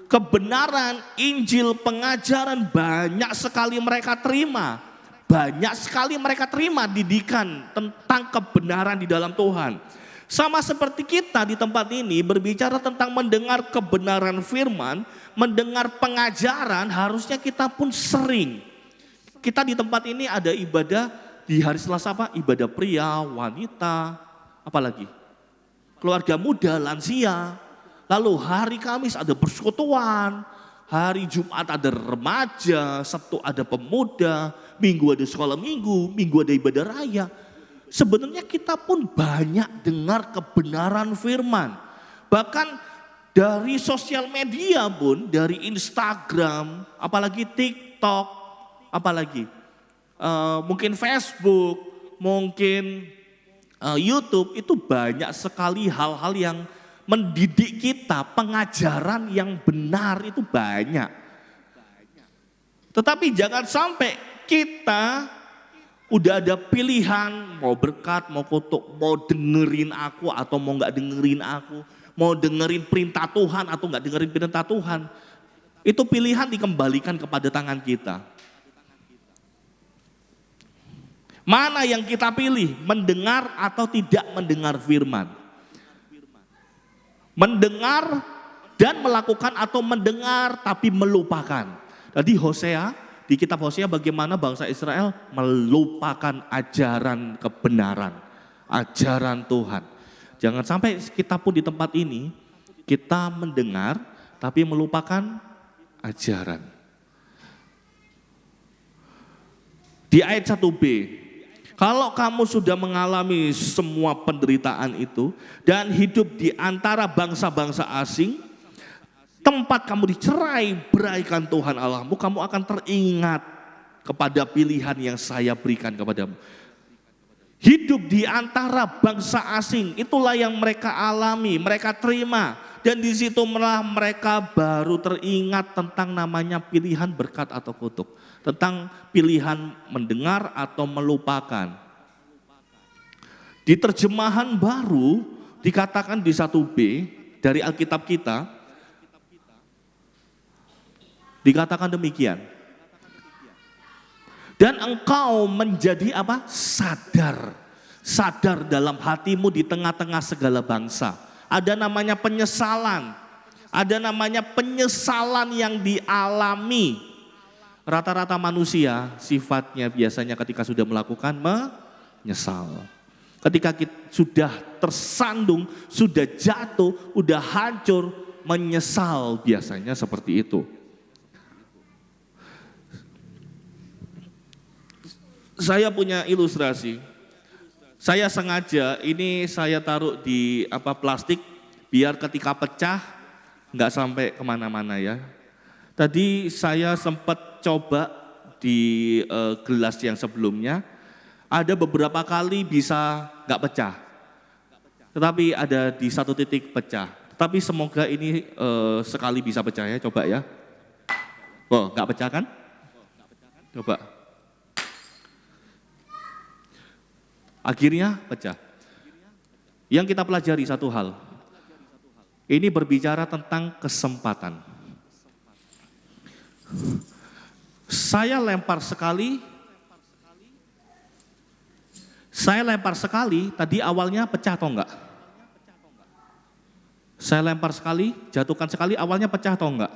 Kebenaran, Injil, pengajaran banyak sekali mereka terima. Banyak sekali mereka terima didikan tentang kebenaran di dalam Tuhan. Sama seperti kita di tempat ini berbicara tentang mendengar kebenaran firman, mendengar pengajaran, harusnya kita pun sering. Kita di tempat ini ada ibadah di hari Selasa ibadah pria, wanita, apalagi keluarga muda, lansia. Lalu hari Kamis ada persekutuan, hari Jumat ada remaja, Sabtu ada pemuda, Minggu ada sekolah minggu, Minggu ada ibadah raya. Sebenarnya kita pun banyak dengar kebenaran firman. Bahkan dari sosial media pun, dari Instagram, apalagi TikTok, apalagi mungkin Facebook, mungkin YouTube, itu banyak sekali hal-hal yang mendidik kita, pengajaran yang benar itu banyak. Tetapi jangan sampai kita udah ada pilihan, mau berkat, mau kutuk, mau dengerin aku atau mau gak dengerin aku, mau dengerin perintah Tuhan atau gak dengerin perintah Tuhan. Itu pilihan dikembalikan kepada tangan kita. Mana yang kita pilih, mendengar atau tidak mendengar firman. Mendengar dan melakukan atau mendengar tapi melupakan. Tadi Hosea, di kitab Hosea bagaimana bangsa Israel melupakan ajaran kebenaran, ajaran Tuhan. Jangan sampai kita pun di tempat ini, kita mendengar tapi melupakan ajaran. Di ayat 1b, kalau kamu sudah mengalami semua penderitaan itu dan hidup di antara bangsa-bangsa asing, tempat kamu dicerai beraikan Tuhan Allahmu, kamu akan teringat kepada pilihan yang saya berikan kepadamu. Hidup di antara bangsa asing, itulah yang mereka alami, mereka terima. Dan di situ mereka baru teringat tentang namanya pilihan berkat atau kutuk. Tentang pilihan mendengar atau melupakan. Di terjemahan baru dikatakan di 1b dari Alkitab kita, dikatakan demikian. Dan engkau menjadi apa? Sadar. Sadar dalam hatimu di tengah-tengah segala bangsa. Ada namanya penyesalan. Ada namanya penyesalan yang dialami. Rata-rata manusia sifatnya biasanya ketika sudah melakukan menyesal. Ketika kita sudah tersandung, sudah jatuh, sudah hancur, menyesal biasanya seperti itu. Saya punya ilustrasi. Saya sengaja ini saya taruh di plastik biar ketika pecah nggak sampai kemana-mana ya. Tadi saya sempat coba di gelas yang sebelumnya, ada beberapa kali bisa nggak pecah, tetapi ada di satu titik pecah. Tapi semoga ini sekali bisa pecah ya, coba ya. Oh, nggak pecah kan? Coba. Akhirnya pecah. Yang kita pelajari satu hal, ini berbicara tentang kesempatan. Saya lempar sekali, tadi awalnya pecah atau enggak? Saya lempar sekali, jatuhkan sekali, awalnya pecah atau enggak?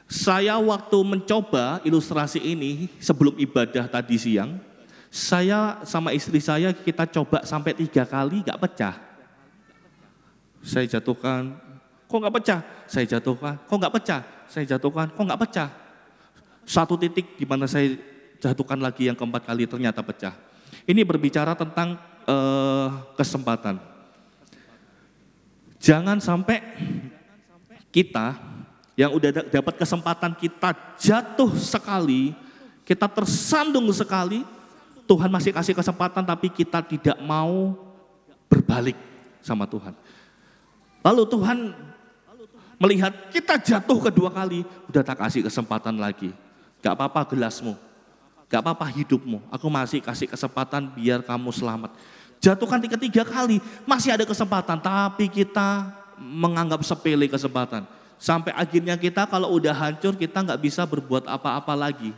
Saya waktu mencoba ilustrasi ini sebelum ibadah tadi siang, saya sama istri saya kita coba sampai 3 kali gak pecah. Saya jatuhkan, kok gak pecah? Saya jatuhkan, kok gak pecah? Saya jatuhkan, kok gak pecah? Satu titik di mana saya jatuhkan lagi yang keempat kali ternyata pecah. Ini berbicara tentang kesempatan. Jangan sampai kita yang udah dapat kesempatan kita jatuh sekali, kita tersandung sekali, Tuhan masih kasih kesempatan tapi kita tidak mau berbalik sama Tuhan. Lalu Tuhan melihat kita jatuh kedua kali, udah tak kasih kesempatan lagi. Gak apa-apa gelasmu, gak apa-apa hidupmu, aku masih kasih kesempatan biar kamu selamat. Jatuhkan ketiga kali, masih ada kesempatan tapi kita menganggap sepele kesempatan. Sampai akhirnya kita kalau udah hancur kita gak bisa berbuat apa-apa lagi.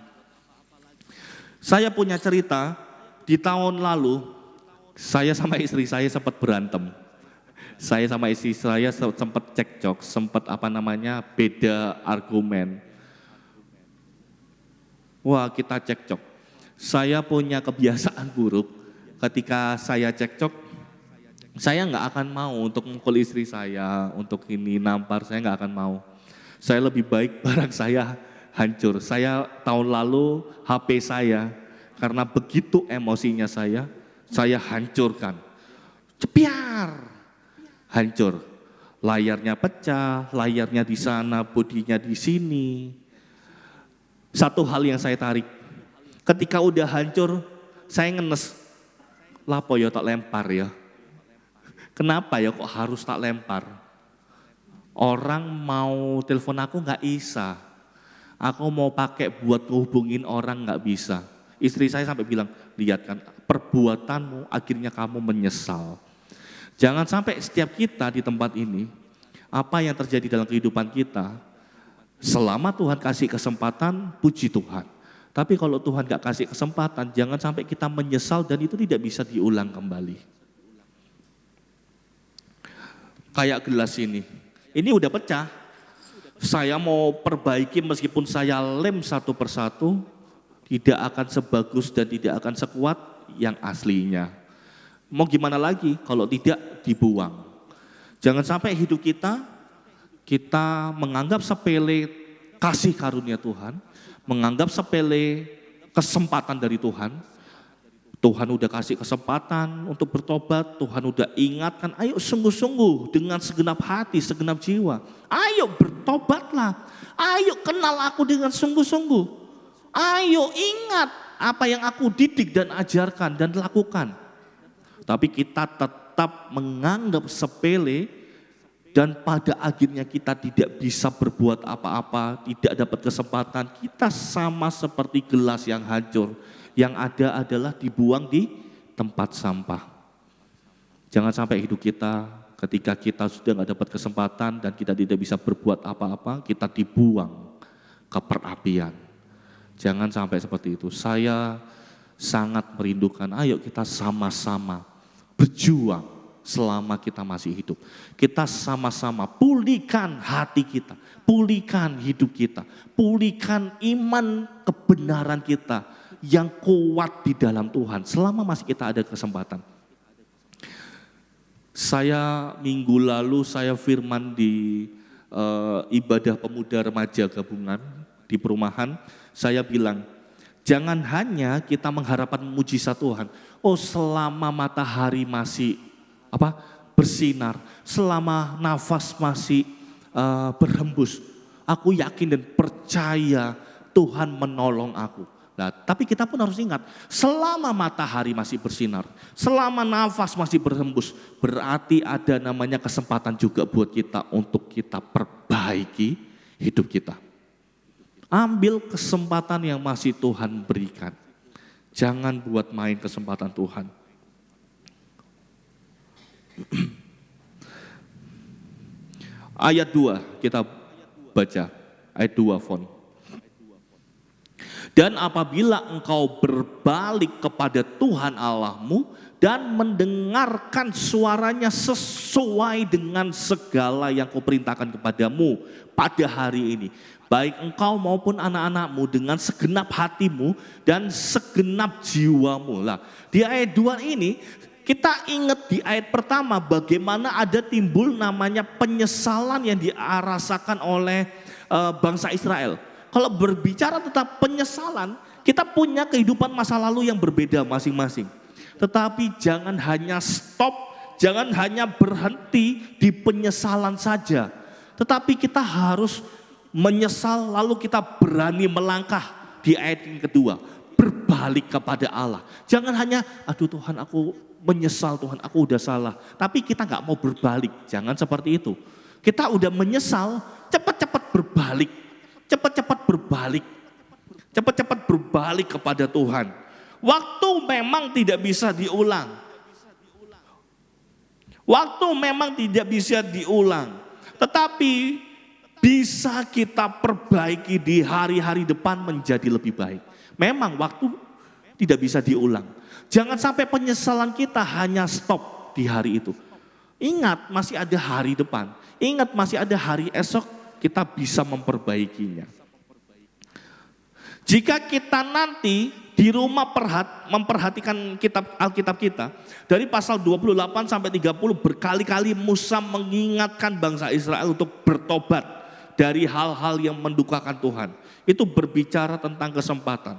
Saya punya cerita, di tahun lalu saya sama istri saya sempat berantem. Saya sama istri saya sempat cekcok, sempat beda argumen. Wah, kita cekcok. Saya punya kebiasaan buruk, ketika saya cekcok, saya nggak akan mau untuk mukul istri saya, untuk ini nampar, saya nggak akan mau. Saya lebih baik barang saya hancur. Saya tahun lalu HP saya, karena begitu emosinya saya hancurkan. Cepiar, hancur. Layarnya pecah, layarnya di sana, bodinya di sini. Satu hal yang saya tarik, ketika udah hancur, saya ngenes, lapo ya tak lempar ya. Kenapa ya kok harus tak lempar? Orang mau telepon aku nggak bisa. Aku mau pakai buat ngehubungin orang nggak bisa. Istri saya sampai bilang, lihat kan perbuatanmu akhirnya kamu menyesal. Jangan sampai setiap kita di tempat ini, apa yang terjadi dalam kehidupan kita, selama Tuhan kasih kesempatan, puji Tuhan. Tapi kalau Tuhan gak kasih kesempatan, jangan sampai kita menyesal dan itu tidak bisa diulang kembali. Kayak gelas ini udah pecah. Saya mau perbaiki meskipun saya lem satu persatu, tidak akan sebagus dan tidak akan sekuat yang aslinya. Mau gimana lagi kalau tidak dibuang. Jangan sampai hidup kita menganggap sepele kasih karunia Tuhan, menganggap sepele kesempatan dari Tuhan. Tuhan udah kasih kesempatan untuk bertobat, Tuhan udah ingatkan, ayo sungguh-sungguh dengan segenap hati, segenap jiwa. Ayo bertobatlah, ayo kenal aku dengan sungguh-sungguh. Ayo ingat apa yang aku didik dan ajarkan dan lakukan. Tapi kita tetap menganggap sepele dan pada akhirnya kita tidak bisa berbuat apa-apa, tidak dapat kesempatan. Kita sama seperti gelas yang hancur. Yang ada adalah dibuang di tempat sampah. Jangan sampai hidup kita ketika kita sudah gak dapat kesempatan dan kita tidak bisa berbuat apa-apa, kita dibuang ke perapian. Jangan sampai seperti itu. Saya sangat merindukan, ayo kita sama-sama berjuang selama kita masih hidup. Kita sama-sama pulihkan hati kita, pulihkan hidup kita, pulihkan iman kebenaran kita yang kuat di dalam Tuhan selama masih kita ada kesempatan. Saya minggu lalu saya firman di ibadah pemuda remaja gabungan di perumahan, saya bilang, jangan hanya kita mengharapkan mujizat Tuhan. Oh, selama matahari masih bersinar, selama nafas masih berhembus, aku yakin dan percaya Tuhan menolong aku. Nah, tapi kita pun harus ingat, selama matahari masih bersinar, selama nafas masih berhembus, berarti ada namanya kesempatan juga buat kita untuk kita perbaiki hidup kita. Ambil kesempatan yang masih Tuhan berikan. Jangan buat main kesempatan Tuhan. Ayat 2 kita baca, ayat 2 font. Dan apabila engkau berbalik kepada Tuhan Allahmu dan mendengarkan suaranya sesuai dengan segala yang kuperintahkan kepadamu pada hari ini, baik engkau maupun anak-anakmu dengan segenap hatimu dan segenap jiwamu. Lah, di ayat 2 ini kita ingat di ayat pertama bagaimana ada timbul namanya penyesalan yang dirasakan oleh bangsa Israel. Kalau berbicara tentang penyesalan, kita punya kehidupan masa lalu yang berbeda masing-masing. Tetapi jangan hanya stop, jangan hanya berhenti di penyesalan saja. Tetapi kita harus menyesal lalu kita berani melangkah di ayat yang kedua. Berbalik kepada Allah. Jangan hanya, aduh Tuhan aku menyesal, Tuhan aku udah salah. Tapi kita gak mau berbalik, jangan seperti itu. Kita udah menyesal, cepat-cepat berbalik. Cepat-cepat berbalik. Cepat-cepat berbalik kepada Tuhan. Waktu memang tidak bisa diulang. Waktu memang tidak bisa diulang. Tetapi bisa kita perbaiki di hari-hari depan menjadi lebih baik. Memang waktu tidak bisa diulang. Jangan sampai penyesalan kita hanya stop di hari itu. Ingat masih ada hari depan. Ingat masih ada hari esok. Kita bisa memperbaikinya. Jika kita nanti di rumah memperhatikan Alkitab kita, dari pasal 28 sampai 30 berkali-kali Musa mengingatkan bangsa Israel untuk bertobat dari hal-hal yang mendukakan Tuhan. Itu berbicara tentang kesempatan.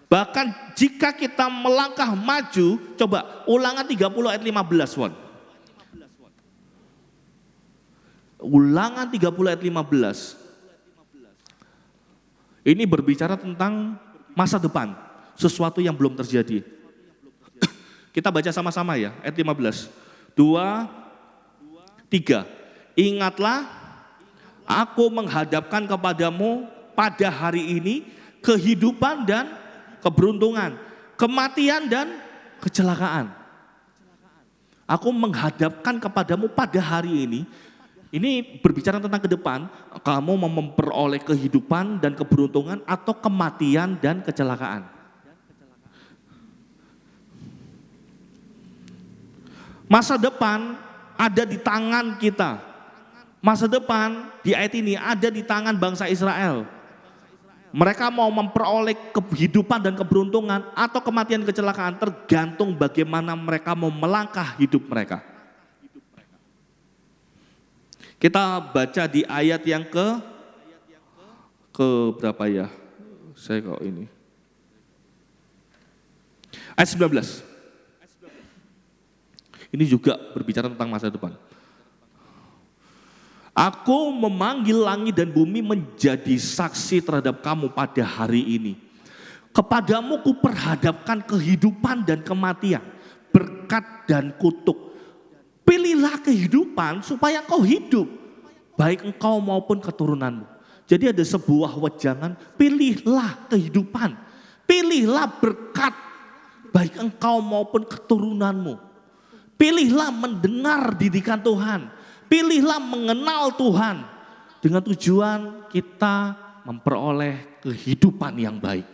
Bahkan jika kita melangkah maju, coba Ulangan 30 ayat 15, Wan. Ulangan 30 ayat 15. Ini berbicara tentang masa depan, sesuatu yang belum terjadi. Kita baca sama-sama ya, ayat 15. 2, 3. Ingatlah, aku menghadapkan kepadamu pada hari ini kehidupan dan keberuntungan, kematian dan kecelakaan. Aku menghadapkan kepadamu pada hari ini. Ini berbicara tentang ke depan, kamu mau memperoleh kehidupan dan keberuntungan atau kematian dan kecelakaan. Masa depan ada di tangan kita. Masa depan di ayat ini ada di tangan bangsa Israel. Mereka mau memperoleh kehidupan dan keberuntungan atau kematian dan kecelakaan, tergantung bagaimana mereka mau melangkah hidup mereka. Kita baca di ayat yang ke berapa ya? Saya kok ini. Ayat 19. Ini juga berbicara tentang masa depan. Aku memanggil langit dan bumi menjadi saksi terhadap kamu pada hari ini. Kepadamu kuperhadapkan kehidupan dan kematian, berkat dan kutuk. Pilihlah kehidupan supaya kau hidup, baik engkau maupun keturunanmu. Jadi ada sebuah wejangan, pilihlah kehidupan, pilihlah berkat, baik engkau maupun keturunanmu. Pilihlah mendengar didikan Tuhan, pilihlah mengenal Tuhan, dengan tujuan kita memperoleh kehidupan yang baik.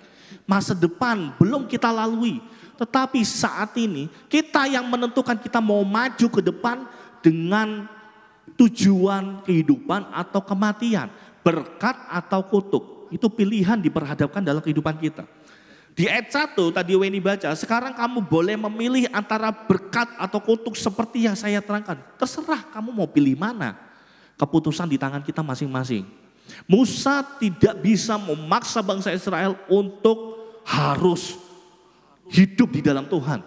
Masa depan belum kita lalui, tetapi saat ini kita yang menentukan kita mau maju ke depan dengan tujuan kehidupan atau kematian, berkat atau kutuk. Itu pilihan diperhadapkan dalam kehidupan kita. Di ayat 1 tadi Weni baca, sekarang kamu boleh memilih antara berkat atau kutuk seperti yang saya terangkan. Terserah kamu mau pilih mana. Keputusan di tangan kita masing-masing. Musa tidak bisa memaksa bangsa Israel untuk harus hidup di dalam Tuhan.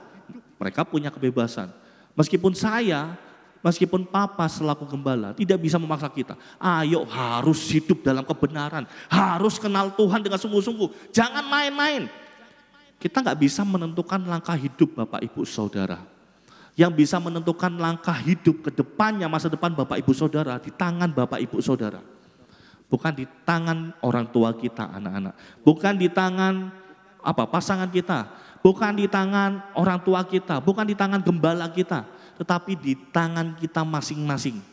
Mereka punya kebebasan. Meskipun Papa selaku gembala tidak bisa memaksa kita. Ayo harus hidup dalam kebenaran. Harus kenal Tuhan dengan sungguh-sungguh. Jangan main-main. Kita nggak bisa menentukan langkah hidup Bapak Ibu Saudara. Yang bisa menentukan langkah hidup ke depannya masa depan Bapak Ibu Saudara di tangan Bapak Ibu Saudara. Bukan di tangan orang tua kita anak-anak. Bukan di tangan pasangan kita. Bukan di tangan orang tua kita. Bukan di tangan gembala kita. Tetapi di tangan kita masing-masing.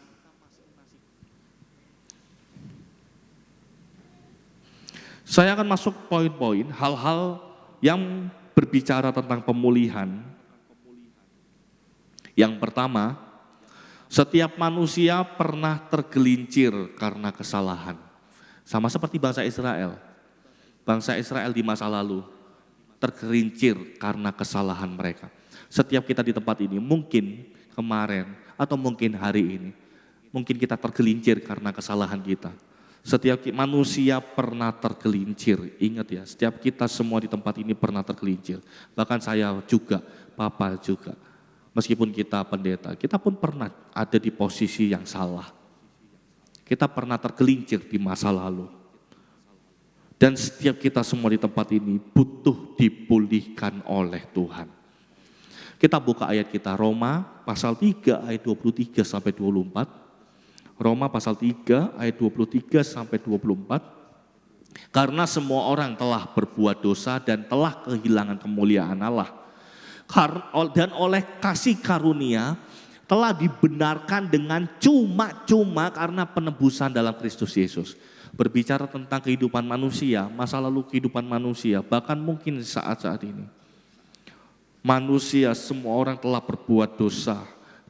Saya akan masuk poin-poin hal-hal yang berbicara tentang pemulihan. Yang pertama, setiap manusia pernah tergelincir karena kesalahan. Sama seperti bangsa Israel. Bangsa Israel di masa lalu tergelincir karena kesalahan mereka. Setiap kita di tempat ini, mungkin kemarin atau mungkin hari ini, mungkin kita tergelincir karena kesalahan kita. Setiap manusia pernah tergelincir, ingat ya, setiap kita semua di tempat ini pernah tergelincir. Bahkan saya juga, Papa juga. Meskipun kita pendeta, kita pun pernah ada di posisi yang salah. Kita pernah tergelincir di masa lalu. Dan setiap kita semua di tempat ini butuh dipulihkan oleh Tuhan. Kita buka ayat kita, Roma pasal 3 ayat 23 sampai 24. Roma pasal 3 ayat 23 sampai 24. Karena semua orang telah berbuat dosa dan telah kehilangan kemuliaan Allah. Dan oleh kasih karunia telah dibenarkan dengan cuma-cuma karena penebusan dalam Kristus Yesus. Berbicara tentang kehidupan manusia, masa lalu kehidupan manusia, bahkan mungkin saat-saat ini. Manusia, semua orang telah berbuat dosa,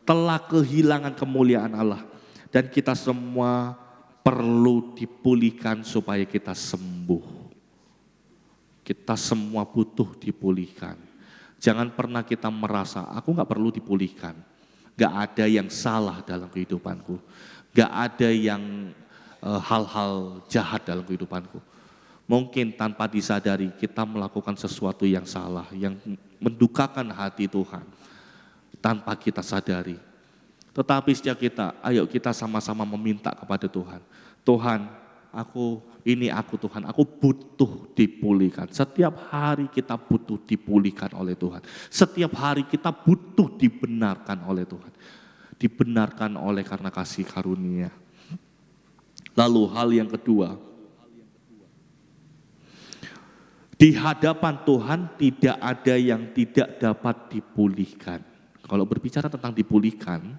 telah kehilangan kemuliaan Allah. Dan kita semua perlu dipulihkan supaya kita sembuh. Kita semua butuh dipulihkan. Jangan pernah kita merasa, aku gak perlu dipulihkan. Gak ada yang salah dalam kehidupanku. Gak ada yang hal-hal jahat dalam kehidupanku. Mungkin tanpa disadari kita melakukan sesuatu yang salah, yang mendukakan hati Tuhan. Tanpa kita sadari. Tetapi setiap kita, ayo kita sama-sama meminta kepada Tuhan. Tuhan, aku Tuhan, aku butuh dipulihkan. Setiap hari kita butuh dipulihkan oleh Tuhan. Setiap hari kita butuh dibenarkan oleh Tuhan. dibenarkan oleh karena kasih karunia. Lalu hal yang kedua, di hadapan Tuhan tidak ada yang tidak dapat dipulihkan. Kalau berbicara tentang dipulihkan,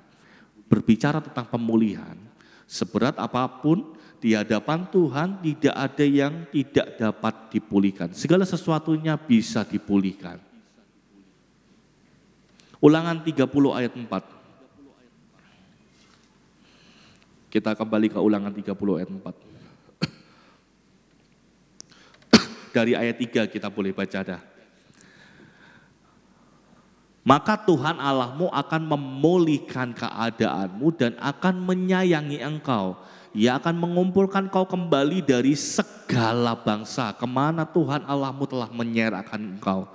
berbicara tentang pemulihan, seberat apapun di hadapan Tuhan tidak ada yang tidak dapat dipulihkan. Segala sesuatunya bisa dipulihkan. Ulangan 30 ayat 4. Kita kembali ke Ulangan 30 ayat 4. Dari ayat 3 kita boleh baca dah. Maka Tuhan Allahmu akan memulihkan keadaanmu dan akan menyayangi engkau. Ia akan mengumpulkan kau kembali dari segala bangsa kemana Tuhan Allahmu telah menyerahkan engkau.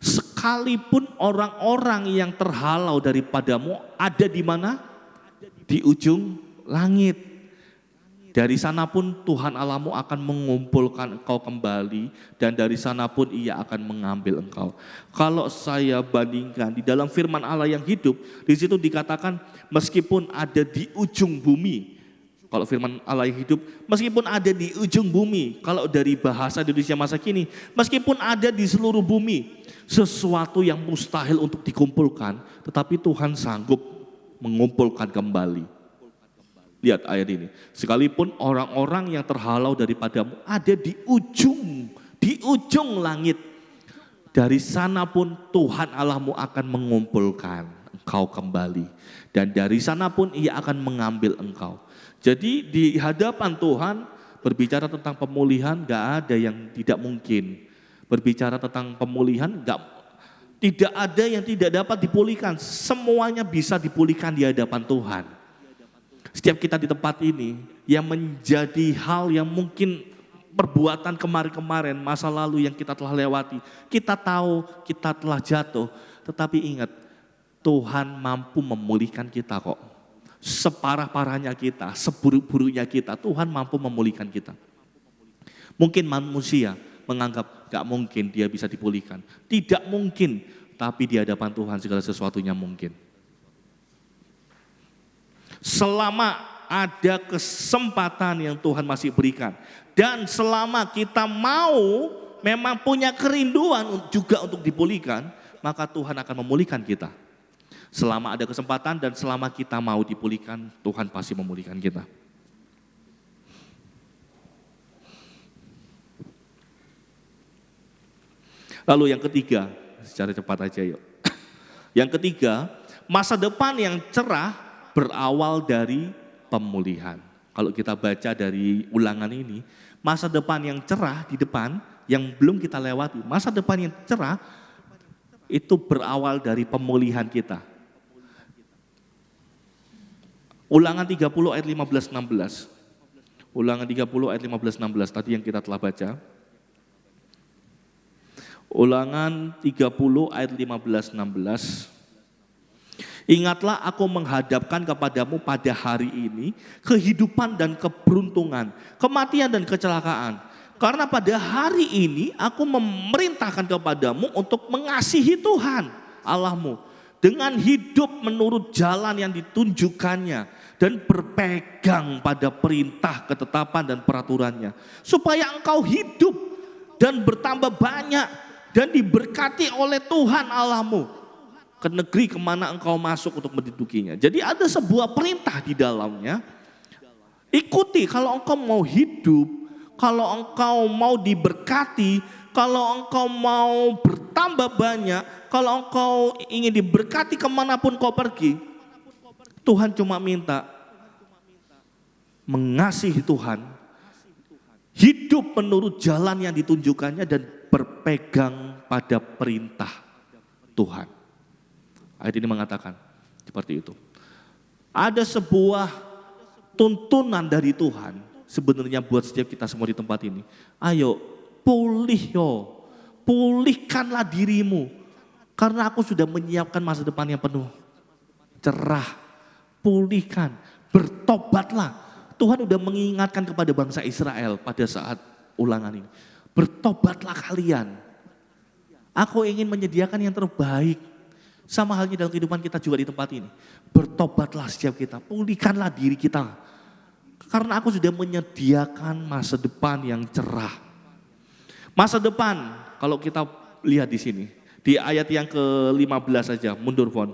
Sekalipun orang-orang yang terhalau daripadamu ada di mana? Di ujung langit. Dari sana pun Tuhan Allahmu akan mengumpulkan engkau kembali dan dari sana pun ia akan mengambil engkau. Kalau saya bandingkan di dalam firman Allah yang hidup, di situ dikatakan meskipun ada di ujung bumi. Kalau firman Allah yang hidup, meskipun ada di ujung bumi. Kalau dari bahasa Indonesia masa kini, meskipun ada di seluruh bumi. Sesuatu yang mustahil untuk dikumpulkan, tetapi Tuhan sanggup mengumpulkan kembali. Lihat ayat ini, sekalipun orang-orang yang terhalau daripadamu ada di ujung langit. Dari sana pun Tuhan Allahmu akan mengumpulkan engkau kembali. Dan dari sana pun ia akan mengambil engkau. Jadi di hadapan Tuhan berbicara tentang pemulihan gak ada yang tidak mungkin. Berbicara tentang pemulihan tidak ada yang tidak dapat dipulihkan. Semuanya bisa dipulihkan di hadapan Tuhan. Setiap kita di tempat ini yang menjadi hal yang mungkin perbuatan kemarin-kemarin, masa lalu yang kita telah lewati. Kita tahu kita telah jatuh, tetapi ingat Tuhan mampu memulihkan kita kok. Separah-parahnya kita, seburuk-buruknya kita, Tuhan mampu memulihkan kita. Mungkin manusia menganggap gak mungkin dia bisa dipulihkan. Tidak mungkin, tapi di hadapan Tuhan segala sesuatunya mungkin. Selama ada kesempatan yang Tuhan masih berikan. Dan selama kita mau memang punya kerinduan juga untuk dipulihkan, maka Tuhan akan memulihkan kita. Selama ada kesempatan dan selama kita mau dipulihkan, Tuhan pasti memulihkan kita. Lalu yang ketiga, secara cepat aja yuk. Yang ketiga, masa depan yang cerah berawal dari pemulihan. Kalau kita baca dari ulangan ini, masa depan yang cerah di depan, yang belum kita lewati, masa depan yang cerah itu berawal dari pemulihan kita. Ulangan 30 ayat 15-16. Ulangan 30 ayat 15-16 tadi yang kita telah baca. Ulangan 30 ayat 15-16. Ingatlah aku menghadapkan kepadamu pada hari ini kehidupan dan keberuntungan, kematian dan kecelakaan. Karena pada hari ini aku memerintahkan kepadamu untuk mengasihi Tuhan Allahmu dengan hidup menurut jalan yang ditunjukkannya dan berpegang pada perintah, ketetapan dan peraturannya. Supaya engkau hidup dan bertambah banyak dan diberkati oleh Tuhan Allahmu ke negeri kemana engkau masuk untuk mendudukinya. Jadi ada sebuah perintah di dalamnya. Ikuti kalau engkau mau hidup, kalau engkau mau diberkati, kalau engkau mau bertambah banyak, kalau engkau ingin diberkati kemanapun kau pergi. Tuhan cuma minta mengasihi Tuhan, hidup menurut jalan yang ditunjukkannya dan berpegang pada perintah Tuhan. Ayat ini mengatakan seperti itu. Ada sebuah tuntunan dari Tuhan sebenarnya buat setiap kita semua di tempat ini. Ayo pulihkanlah dirimu. Karena aku sudah menyiapkan masa depan yang penuh cerah. Pulihkan, bertobatlah. Tuhan sudah mengingatkan kepada bangsa Israel pada saat ulangan ini. Bertobatlah kalian. Aku ingin menyediakan yang terbaik. Sama halnya dalam kehidupan kita juga di tempat ini. Bertobatlah setiap kita, pulihkanlah diri kita. Karena aku sudah menyediakan masa depan yang cerah. Masa depan, kalau kita lihat di sini, di ayat yang ke-15 saja, mundur Fon.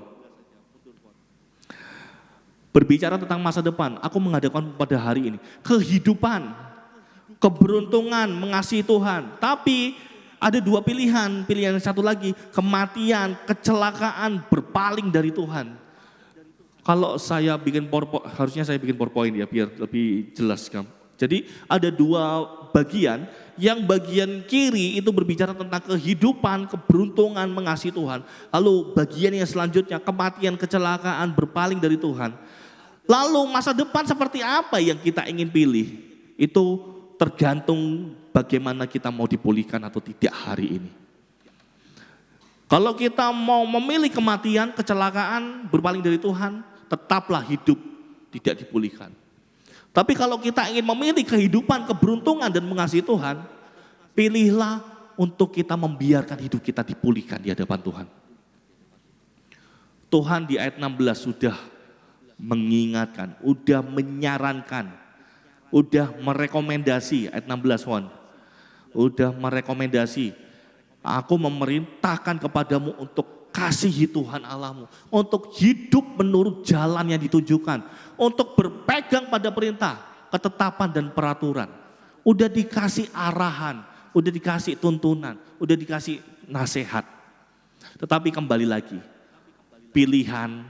Berbicara tentang masa depan, aku menghadapkan pada hari ini. Kehidupan, keberuntungan, mengasihi Tuhan. Tapi ada dua pilihan, pilihan yang satu lagi, kematian, kecelakaan, berpaling dari Tuhan. Kalau saya bikin PowerPoint, harusnya saya bikin PowerPoint ya biar lebih jelas kan. Jadi ada dua bagian, yang bagian kiri itu berbicara tentang kehidupan, keberuntungan, mengasihi Tuhan. Lalu bagian yang selanjutnya kematian, kecelakaan, berpaling dari Tuhan. Lalu masa depan seperti apa yang kita ingin pilih? Itu tergantung bagaimana kita mau dipulihkan atau tidak hari ini. Kalau kita mau memilih kematian, kecelakaan, berpaling dari Tuhan, tetaplah hidup, tidak dipulihkan. Tapi kalau kita ingin memilih kehidupan, keberuntungan dan mengasihi Tuhan, pilihlah untuk kita membiarkan hidup kita dipulihkan di hadapan Tuhan. Tuhan di ayat 16 sudah mengingatkan, udah menyarankan, udah merekomendasi, ayat 16 Wan, udah merekomendasi, aku memerintahkan kepadamu untuk kasihi Tuhan Allahmu, untuk hidup menurut jalan yang ditunjukkan, untuk berpegang pada perintah, ketetapan dan peraturan. Udah dikasih arahan, udah dikasih tuntunan, udah dikasih nasihat. Tetapi kembali lagi, pilihan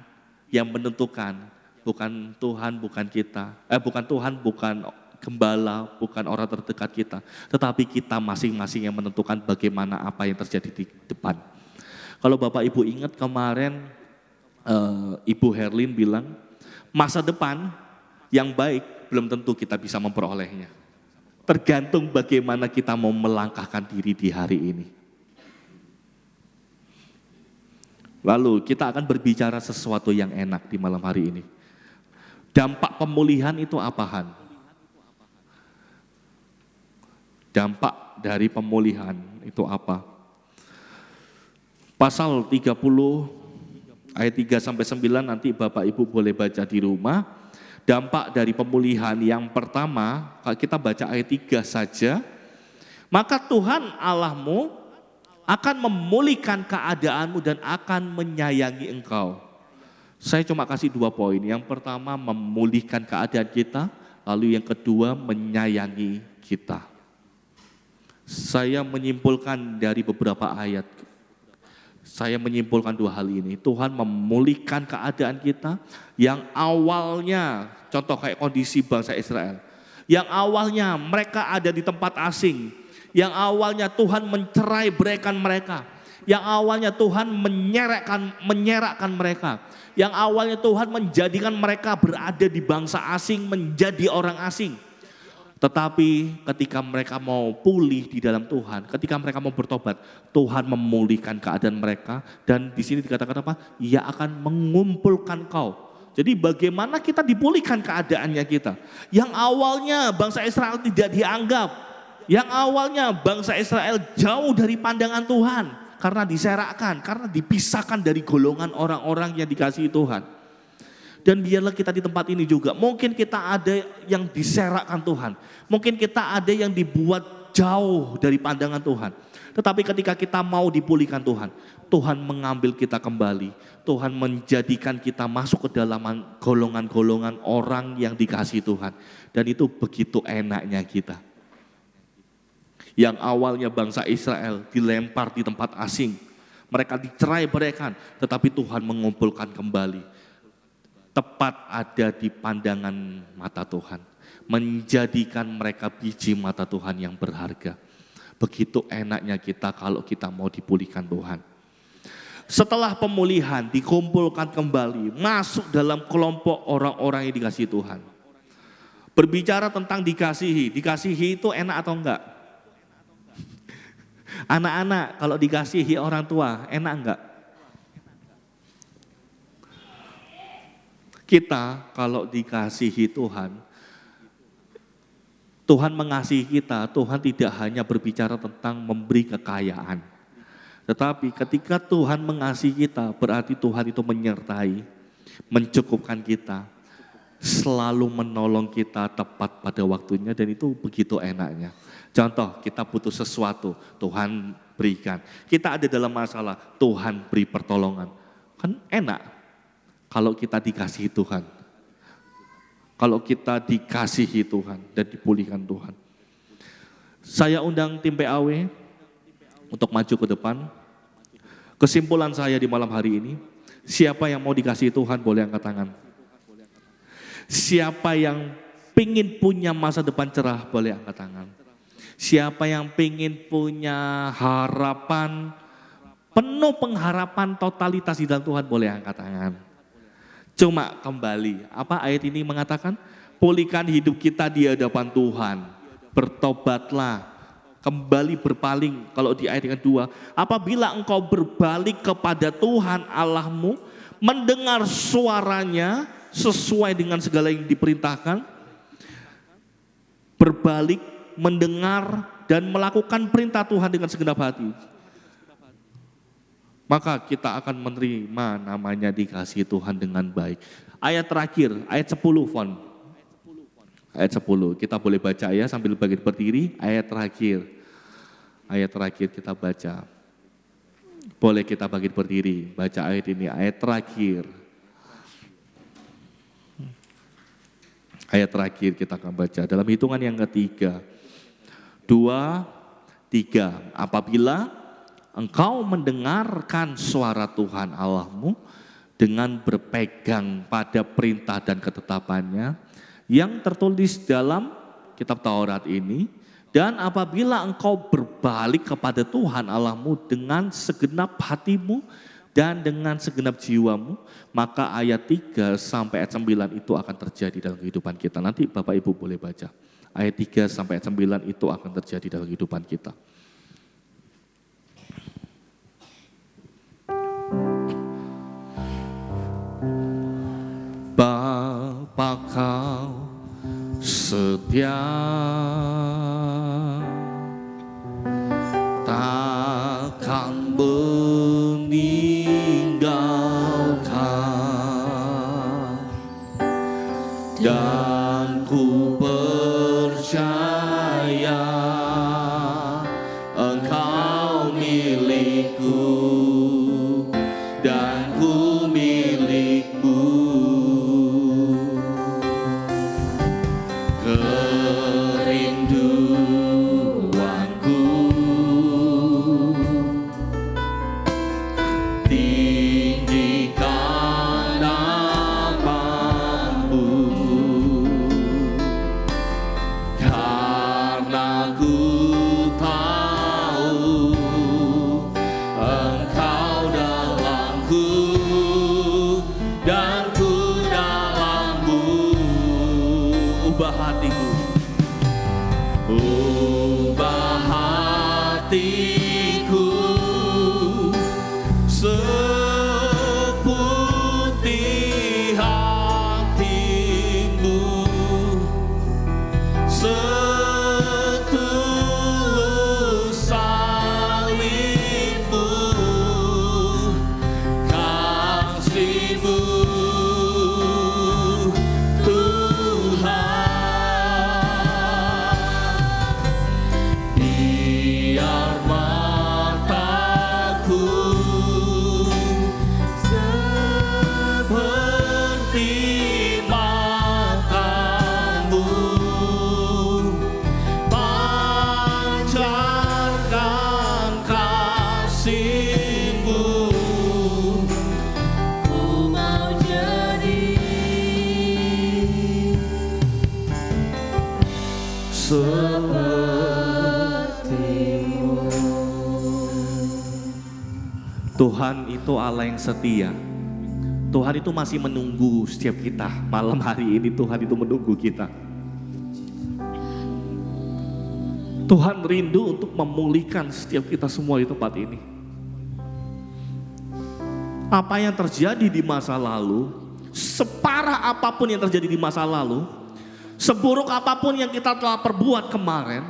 yang menentukan bukan Tuhan, bukan kita, bukan Tuhan, bukan gembala, bukan orang terdekat kita, tetapi kita masing-masing yang menentukan bagaimana apa yang terjadi di depan. Kalau Bapak Ibu ingat kemarin Ibu Herlin bilang masa depan yang baik belum tentu kita bisa memperolehnya. Tergantung bagaimana kita mau melangkahkan diri di hari ini. Lalu kita akan berbicara sesuatu yang enak di malam hari ini. Dampak pemulihan itu apa, Han? Dampak dari pemulihan itu apa? Pasal 30 ayat 3 sampai 9 nanti Bapak Ibu boleh baca di rumah. Dampak dari pemulihan yang pertama, kalau kita baca ayat 3 saja, maka Tuhan Allahmu akan memulihkan keadaanmu dan akan menyayangi engkau. Saya cuma kasih 2 poin. Yang pertama memulihkan keadaan kita, lalu yang kedua menyayangi kita. Saya menyimpulkan dari beberapa ayat. Saya menyimpulkan 2 hal ini. Tuhan memulihkan keadaan kita yang awalnya, contoh kayak kondisi bangsa Israel. Yang awalnya mereka ada di tempat asing. Yang awalnya Tuhan mencerai beraikan mereka. Yang awalnya Tuhan menyerakkan mereka. Yang awalnya Tuhan menjadikan mereka berada di bangsa asing, menjadi orang asing. Tetapi ketika mereka mau pulih di dalam Tuhan, ketika mereka mau bertobat, Tuhan memulihkan keadaan mereka. Dan di sini dikatakan apa? Ia akan mengumpulkan kau. Jadi bagaimana kita dipulihkan keadaannya kita. Yang awalnya bangsa Israel tidak dianggap. Yang awalnya bangsa Israel jauh dari pandangan Tuhan. Karena diserakkan, karena dipisahkan dari golongan orang-orang yang dikasihi Tuhan. Dan biarlah kita di tempat ini juga, mungkin kita ada yang diserakkan Tuhan. Mungkin kita ada yang dibuat jauh dari pandangan Tuhan. Tetapi ketika kita mau dipulihkan Tuhan, Tuhan mengambil kita kembali. Tuhan menjadikan kita masuk ke dalam golongan-golongan orang yang dikasihi Tuhan. Dan itu begitu enaknya kita. Yang awalnya bangsa Israel dilempar di tempat asing. Mereka dicerai beraikan, tetapi Tuhan mengumpulkan kembali. Tepat ada di pandangan mata Tuhan. Menjadikan mereka biji mata Tuhan yang berharga. Begitu enaknya kita kalau kita mau dipulihkan Tuhan. Setelah pemulihan dikumpulkan kembali, masuk dalam kelompok orang-orang yang dikasihi Tuhan. Berbicara tentang dikasihi itu enak atau enggak? Anak-anak kalau dikasihi orang tua enak enggak? Kita kalau dikasihi Tuhan, Tuhan mengasihi kita, Tuhan tidak hanya berbicara tentang memberi kekayaan. Tetapi ketika Tuhan mengasihi kita, berarti Tuhan itu menyertai, mencukupkan kita, selalu menolong kita tepat pada waktunya, dan itu begitu enaknya. Contoh, kita butuh sesuatu, Tuhan berikan. Kita ada dalam masalah, Tuhan beri pertolongan. Kan enak kalau kita dikasihi Tuhan. Kalau kita dikasihi Tuhan dan dipulihkan Tuhan. Saya undang tim PAW untuk maju ke depan. Kesimpulan saya di malam hari ini, siapa yang mau dikasihi Tuhan boleh angkat tangan. Siapa yang pingin punya masa depan cerah boleh angkat tangan. Siapa yang pingin punya harapan, penuh pengharapan totalitas di dalam Tuhan boleh angkat tangan. Cuma kembali, apa ayat ini mengatakan? Pulihkan hidup kita di hadapan Tuhan. Bertobatlah. Kembali berpaling, kalau di ayat yang kedua, apabila engkau berbalik kepada Tuhan Allahmu, mendengar suaranya sesuai dengan segala yang diperintahkan, berbalik, mendengar dan melakukan perintah Tuhan dengan segenap hati, maka kita akan menerima namanya dikasihi Tuhan dengan baik. Ayat terakhir, ayat 10 Fon. Ayat 10, kita boleh baca ya sambil berdiri, ayat terakhir. Ayat terakhir kita baca. Boleh kita berdiri, baca ayat ini, ayat terakhir. Ayat terakhir kita akan baca dalam hitungan yang ketiga. 2, 3. Apabila engkau mendengarkan suara Tuhan Allahmu dengan berpegang pada perintah dan ketetapannya yang tertulis dalam kitab Taurat ini, dan apabila engkau berbalik kepada Tuhan Allahmu dengan segenap hatimu dan dengan segenap jiwamu, maka ayat 3 sampai ayat 9 itu akan terjadi dalam kehidupan kita. Nanti Bapak Ibu boleh baca. Ayat 3 sampai ayat 9 itu akan terjadi dalam kehidupan kita. Bapa kau setia, takkan meninggalkan, dan ku percaya engkau milikku dan ku milikmu. Kerinduanku tinggikan namamu, karena ku tahu engkau dalamku dan ku dalammu. Ubah hatiku, ubah hatiku seputih hatimu, setulus salibmu, kasihmu Tuhan. Biar mataku seperti matamu, pancarkan kasihmu. Ku mau jadi sepertimu. Tuhan itu Allah yang setia. Tuhan itu masih menunggu setiap kita. Malam hari ini Tuhan itu menunggu kita. Tuhan rindu untuk memulihkan setiap kita semua di tempat ini. Apa yang terjadi di masa lalu, separah apapun yang terjadi di masa lalu, seburuk apapun yang kita telah perbuat kemarin,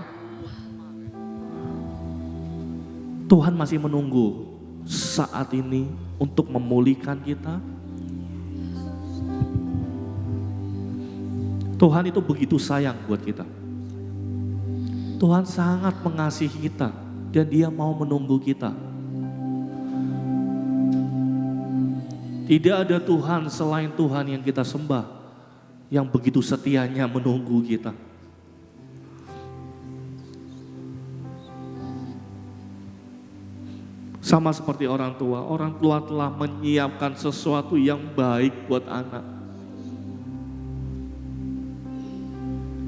Tuhan masih menunggu saat ini untuk memulihkan kita. Tuhan itu begitu sayang buat kita. Tuhan sangat mengasihi kita dan Dia mau menunggu kita. Tidak ada Tuhan selain Tuhan yang kita sembah, yang begitu setianya menunggu kita. Sama seperti orang tua telah menyiapkan sesuatu yang baik buat anak.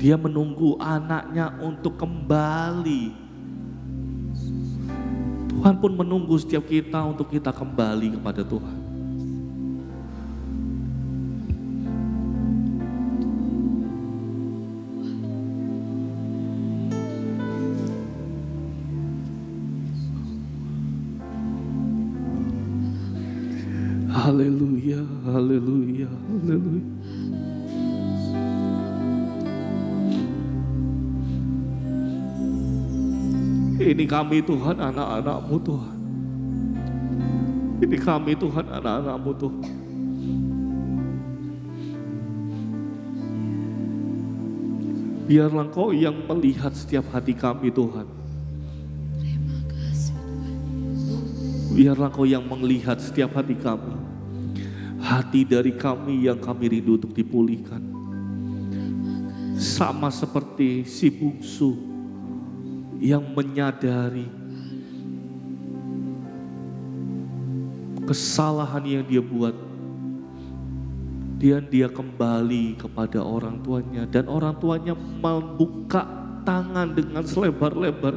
Dia menunggu anaknya untuk kembali. Tuhan pun menunggu setiap kita untuk kita kembali kepada Tuhan. Haleluya, haleluya, haleluya. Ini kami Tuhan, anak-anak-Mu Tuhan. Ini kami Tuhan, anak-anak-Mu Tuhan. Biarlah Engkau yang melihat setiap hati kami Tuhan. Biarlah Engkau yang melihat setiap hati kami. Hati dari kami yang kami rindu untuk dipulihkan. Sama seperti si bungsu yang menyadari kesalahan yang dia buat. Dia kembali kepada orang tuanya. Dan orang tuanya membuka tangan dengan selebar-lebar.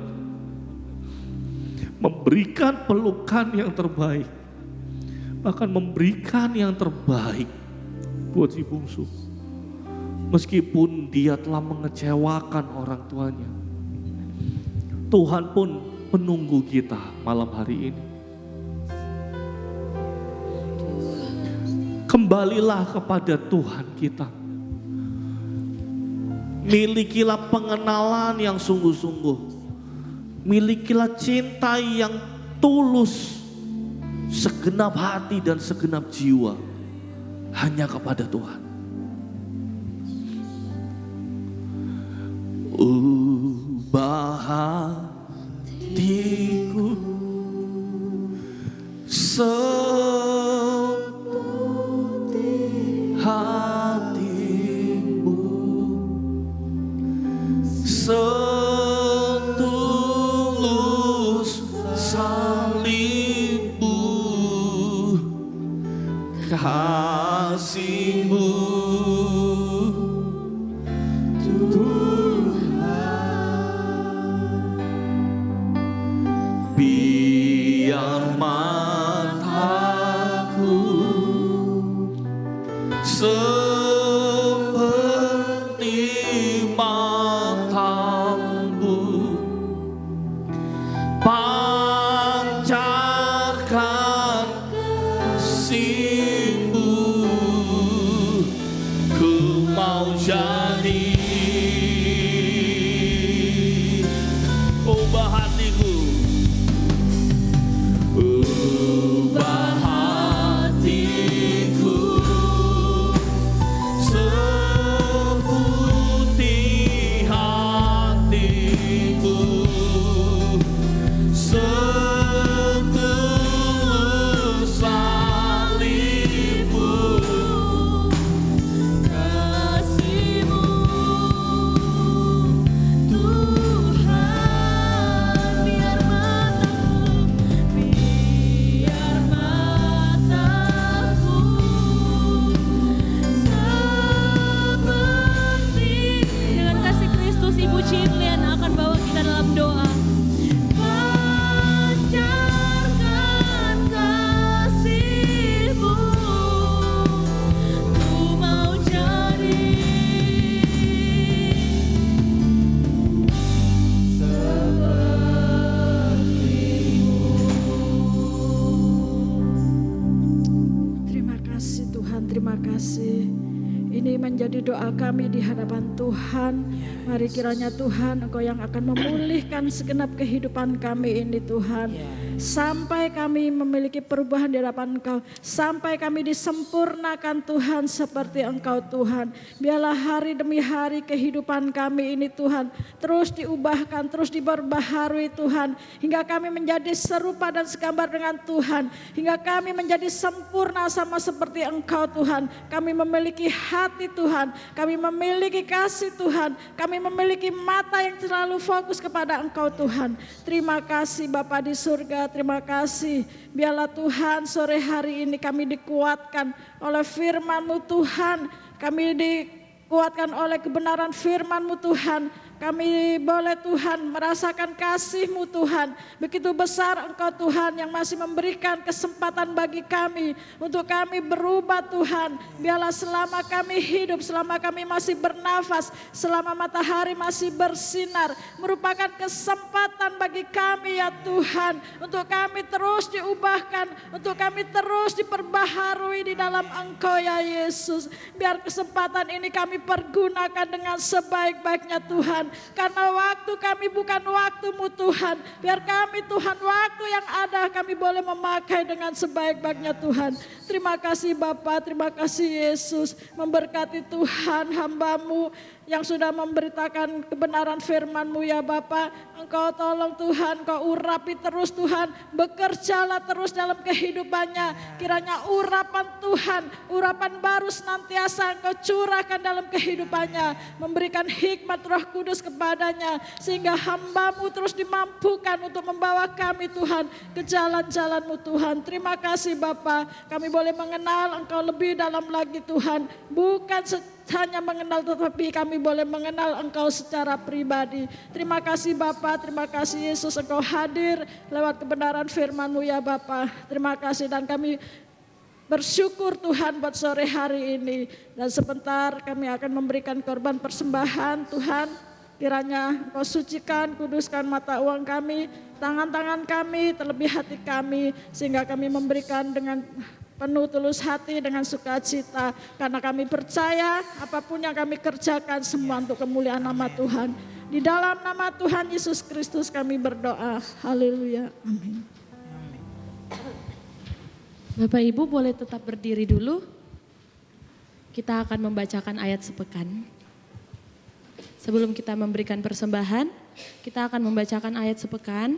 Memberikan pelukan yang terbaik. Bahkan memberikan yang terbaik buat si bungsu. Meskipun dia telah mengecewakan orang tuanya. Tuhan pun menunggu kita malam hari ini. Kembalilah kepada Tuhan kita. Milikilah pengenalan yang sungguh-sungguh. Milikilah cinta yang tulus. Segenap hati dan segenap jiwa. Hanya kepada Tuhan. Ubah hatiku seperti hatimu, setulus salibmu, kasihmu biar mataku seperti matamu, pancarkan kasihmu, ku mau jadi. Ubah hatiku, ubah hatiku seputih hatimu, setulus salibmu, kasihmu Tuhan. Biar mataku seperti dengan kasih Kristus. Ibu Cinlian akan bawa kita dalam doa. Pancarkan kasihmu, ku mau jadi Terima kasih Tuhan, terima kasih. Ini menjadi doa kami di hadapan Tuhan. Mari kiranya Tuhan Engkau yang akan memulihkan segenap kehidupan kami ini Tuhan. sampai kami memiliki perubahan di hadapan Engkau, sampai kami disempurnakan Tuhan seperti Engkau Tuhan. Biarlah hari demi hari kehidupan kami ini Tuhan terus diubahkan, terus diperbaharui Tuhan, hingga kami menjadi serupa dan segambar dengan Tuhan, hingga kami menjadi sempurna sama seperti Engkau Tuhan. Kami memiliki hati Tuhan, kami memiliki kasih Tuhan, kami memiliki mata yang selalu fokus kepada Engkau Tuhan. Terima kasih Bapa di surga, terima kasih. Biarlah Tuhan sore hari ini kami dikuatkan oleh firman-Mu Tuhan, kami dikuatkan oleh kebenaran firman-Mu Tuhan. Kami boleh Tuhan merasakan kasih-Mu Tuhan. Begitu besar Engkau Tuhan yang masih memberikan kesempatan bagi kami untuk kami berubah Tuhan. Biarlah selama kami hidup, selama kami masih bernafas, selama matahari masih bersinar, merupakan kesempatan bagi kami ya Tuhan, untuk kami terus diubahkan, untuk kami terus diperbaharui di dalam Engkau ya Yesus. Biar kesempatan ini kami pergunakan dengan sebaik-baiknya Tuhan. Karena waktu kami bukan waktu-Mu Tuhan. Biar kami Tuhan waktu yang ada kami boleh memakai dengan sebaik-baiknya Tuhan. Terima kasih Bapa, terima kasih Yesus. Memberkati Tuhan hamba-Mu yang sudah memberitakan kebenaran firman-Mu ya Bapa. Engkau tolong Tuhan, Engkau urapi terus Tuhan. Bekerjalah terus dalam kehidupannya. Kiranya urapan Tuhan, urapan baru senantiasa Engkau curahkan dalam kehidupannya. Memberikan hikmat Roh Kudus kepadanya. Sehingga hamba-Mu terus dimampukan untuk membawa kami Tuhan ke jalan-jalan-Mu Tuhan. Terima kasih Bapa, kami boleh mengenal Engkau lebih dalam lagi Tuhan. Bukan hanya mengenal, tetapi kami boleh mengenal Engkau secara pribadi. Terima kasih Bapa, terima kasih Yesus, Engkau hadir lewat kebenaran firman-Mu ya Bapa. Terima kasih dan kami bersyukur Tuhan buat sore hari ini. Dan sebentar kami akan memberikan korban persembahan Tuhan. Kiranya Engkau sucikan, kuduskan mata uang kami, tangan-tangan kami, terlebih hati kami, sehingga kami memberikan dengan penuh tulus hati dengan sukacita, karena kami percaya apapun yang kami kerjakan semua untuk kemuliaan nama Tuhan. Di dalam nama Tuhan Yesus Kristus kami berdoa. Haleluya. Amin. Bapak Ibu boleh tetap berdiri dulu. Kita akan membacakan ayat sepekan. Sebelum kita memberikan persembahan, kita akan membacakan ayat sepekan.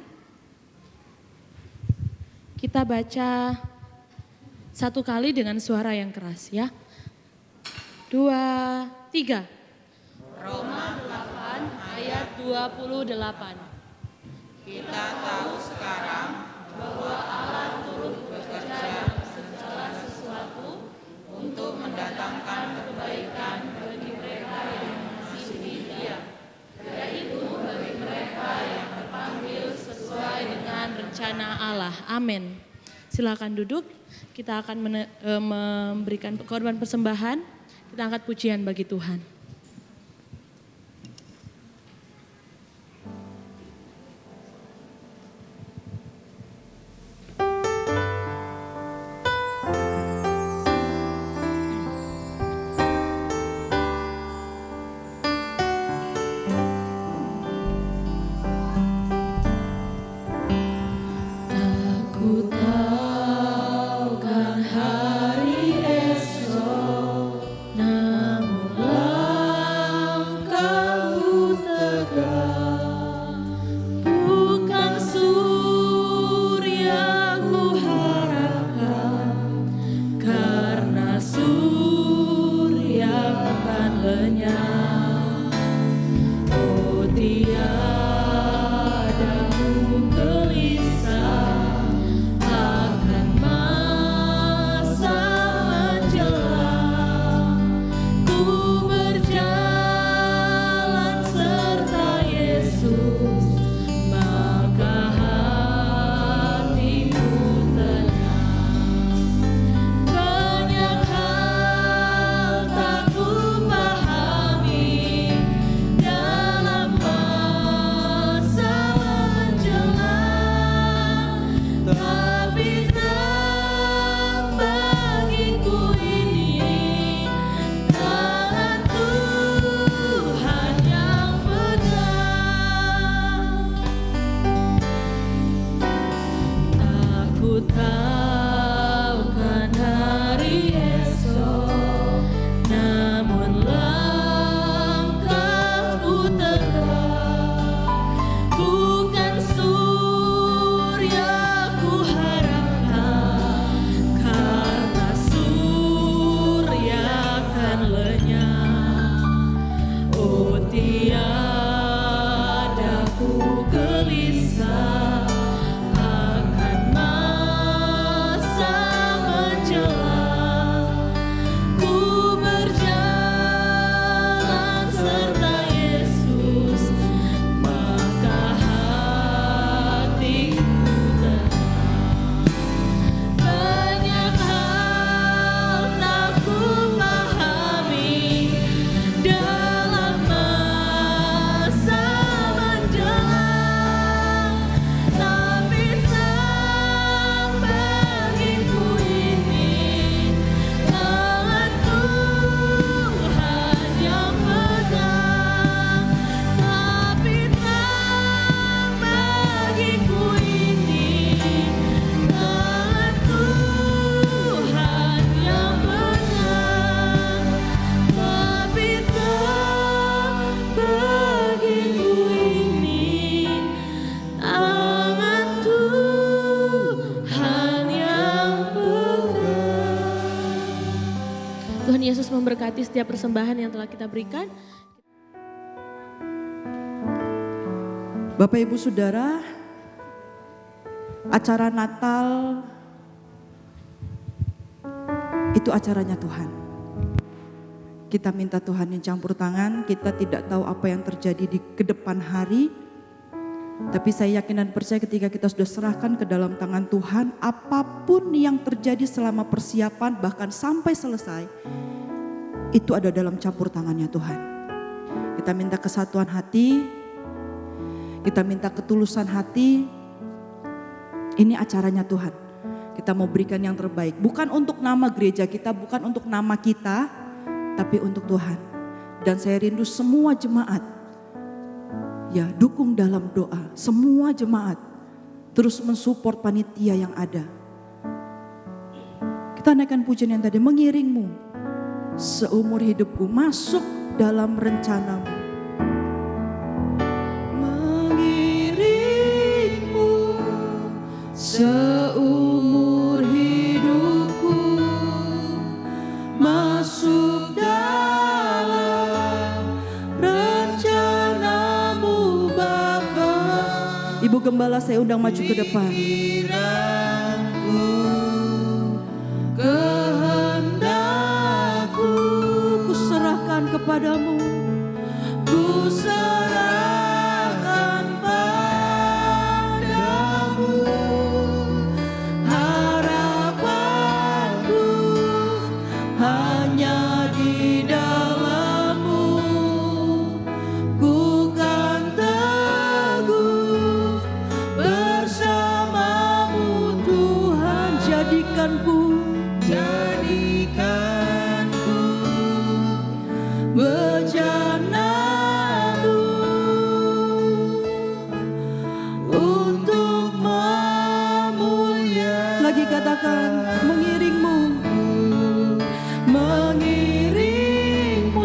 Kita baca satu kali dengan suara yang keras ya. 2, 3. Roma 8 ayat 28. Kita tahu sekarang bahwa Allah turut bekerja segala sesuatu untuk mendatangkan kebaikan bagi mereka yang mengasihi Dia, yaitu bagi mereka yang terpanggil sesuai dengan rencana Allah. Amin. Silakan duduk. Kita akan memberikan korban persembahan. Kita angkat pujian bagi Tuhan. namun Tuhan Yesus memberkati setiap persembahan yang telah kita berikan. Bapak Ibu Saudara, acara Natal itu acaranya Tuhan. Kita minta Tuhan yang campur tangan, kita tidak tahu apa yang terjadi di kedepan hari. Tapi saya yakin dan percaya ketika kita sudah serahkan ke dalam tangan Tuhan, apapun yang terjadi selama persiapan bahkan sampai selesai, itu ada dalam campur tangannya Tuhan. Kita minta kesatuan hati, kita minta ketulusan hati. Ini acaranya Tuhan. Kita mau berikan yang terbaik. Bukan untuk nama gereja kita, bukan untuk nama kita, tapi untuk Tuhan. Dan saya rindu semua jemaat, ya dukung dalam doa. Semua jemaat terus mensupport panitia yang ada. Kita naikkan pujian yang tadi, mengiringmu seumur hidupku, masuk dalam rencanamu. Mengiringmu seumur hidupku, masuk dalam rencanamu Bapa. Ibu Gembala saya undang maju ke depan. Kehendakku ku serahkan kepadamu, ku serahkan padamu. Harapanku hanya di dalam-Mu, ku kan teguh bersama-Mu Tuhan. Jadikanku bejana-Mu untuk memuliakan. Lagi katakan, mengiringmu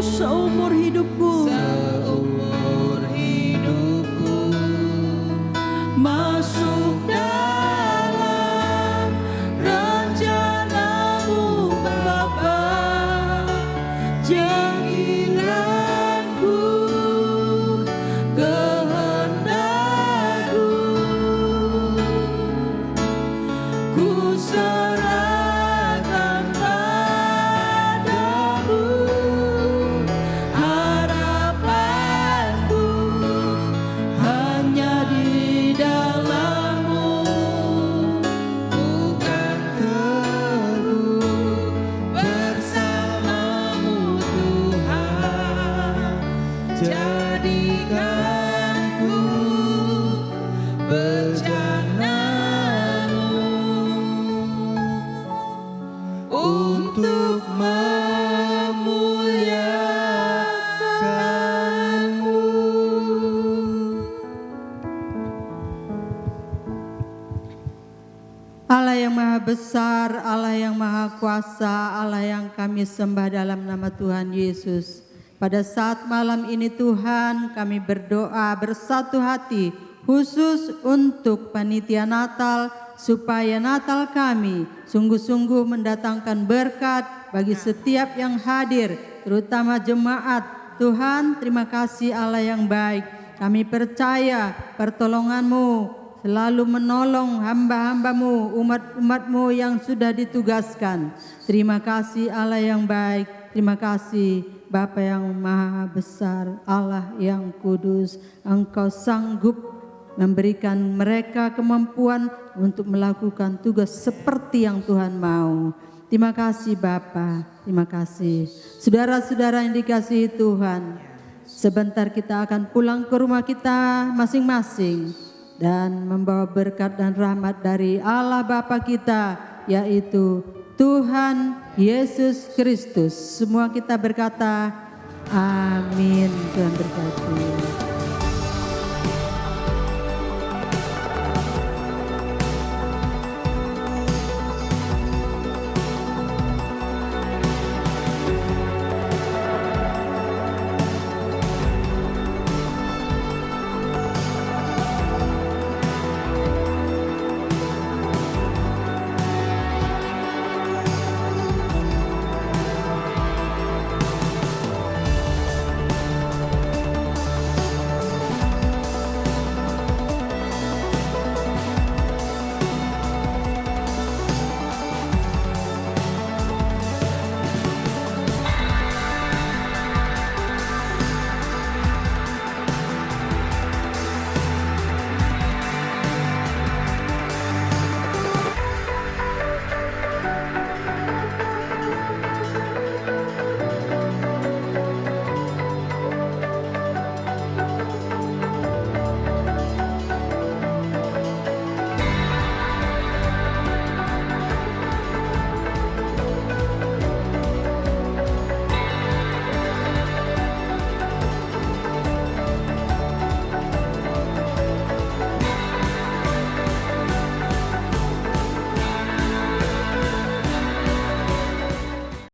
seumur hidupku, masuk dalam rencana-Mu Bapa. Janjilanku, kehendakku, ku serahkan padamu. Harapanku hanya di dalam-Mu, ku kan teguh bersama-Mu Tuhan. Jadikanku bejana-Mu untuk memuliakan-Mu. Allah yang maha besar, Allah yang maha kuasa, Allah yang kami sembah dalam nama Tuhan Yesus. Pada saat malam ini Tuhan, kami berdoa bersatu hati khusus untuk panitia Natal, supaya Natal kami sungguh-sungguh mendatangkan berkat bagi setiap yang hadir, terutama jemaat. Tuhan, terima kasih Allah yang baik. Kami percaya pertolongan-Mu selalu menolong hamba-hamba-Mu, umat-umat-Mu yang sudah ditugaskan. Terima kasih Allah yang baik. Terima kasih Bapa yang maha besar, Allah yang kudus. Engkau sanggup memberikan mereka kemampuan untuk melakukan tugas seperti yang Tuhan mau. Terima kasih Bapa, terima kasih. Saudara-saudara yang dikasihi Tuhan, sebentar kita akan pulang ke rumah kita masing-masing dan membawa berkat dan rahmat dari Allah Bapa kita, yaitu Tuhan Yesus Kristus. Semua kita berkata, amin. Tuhan berkati.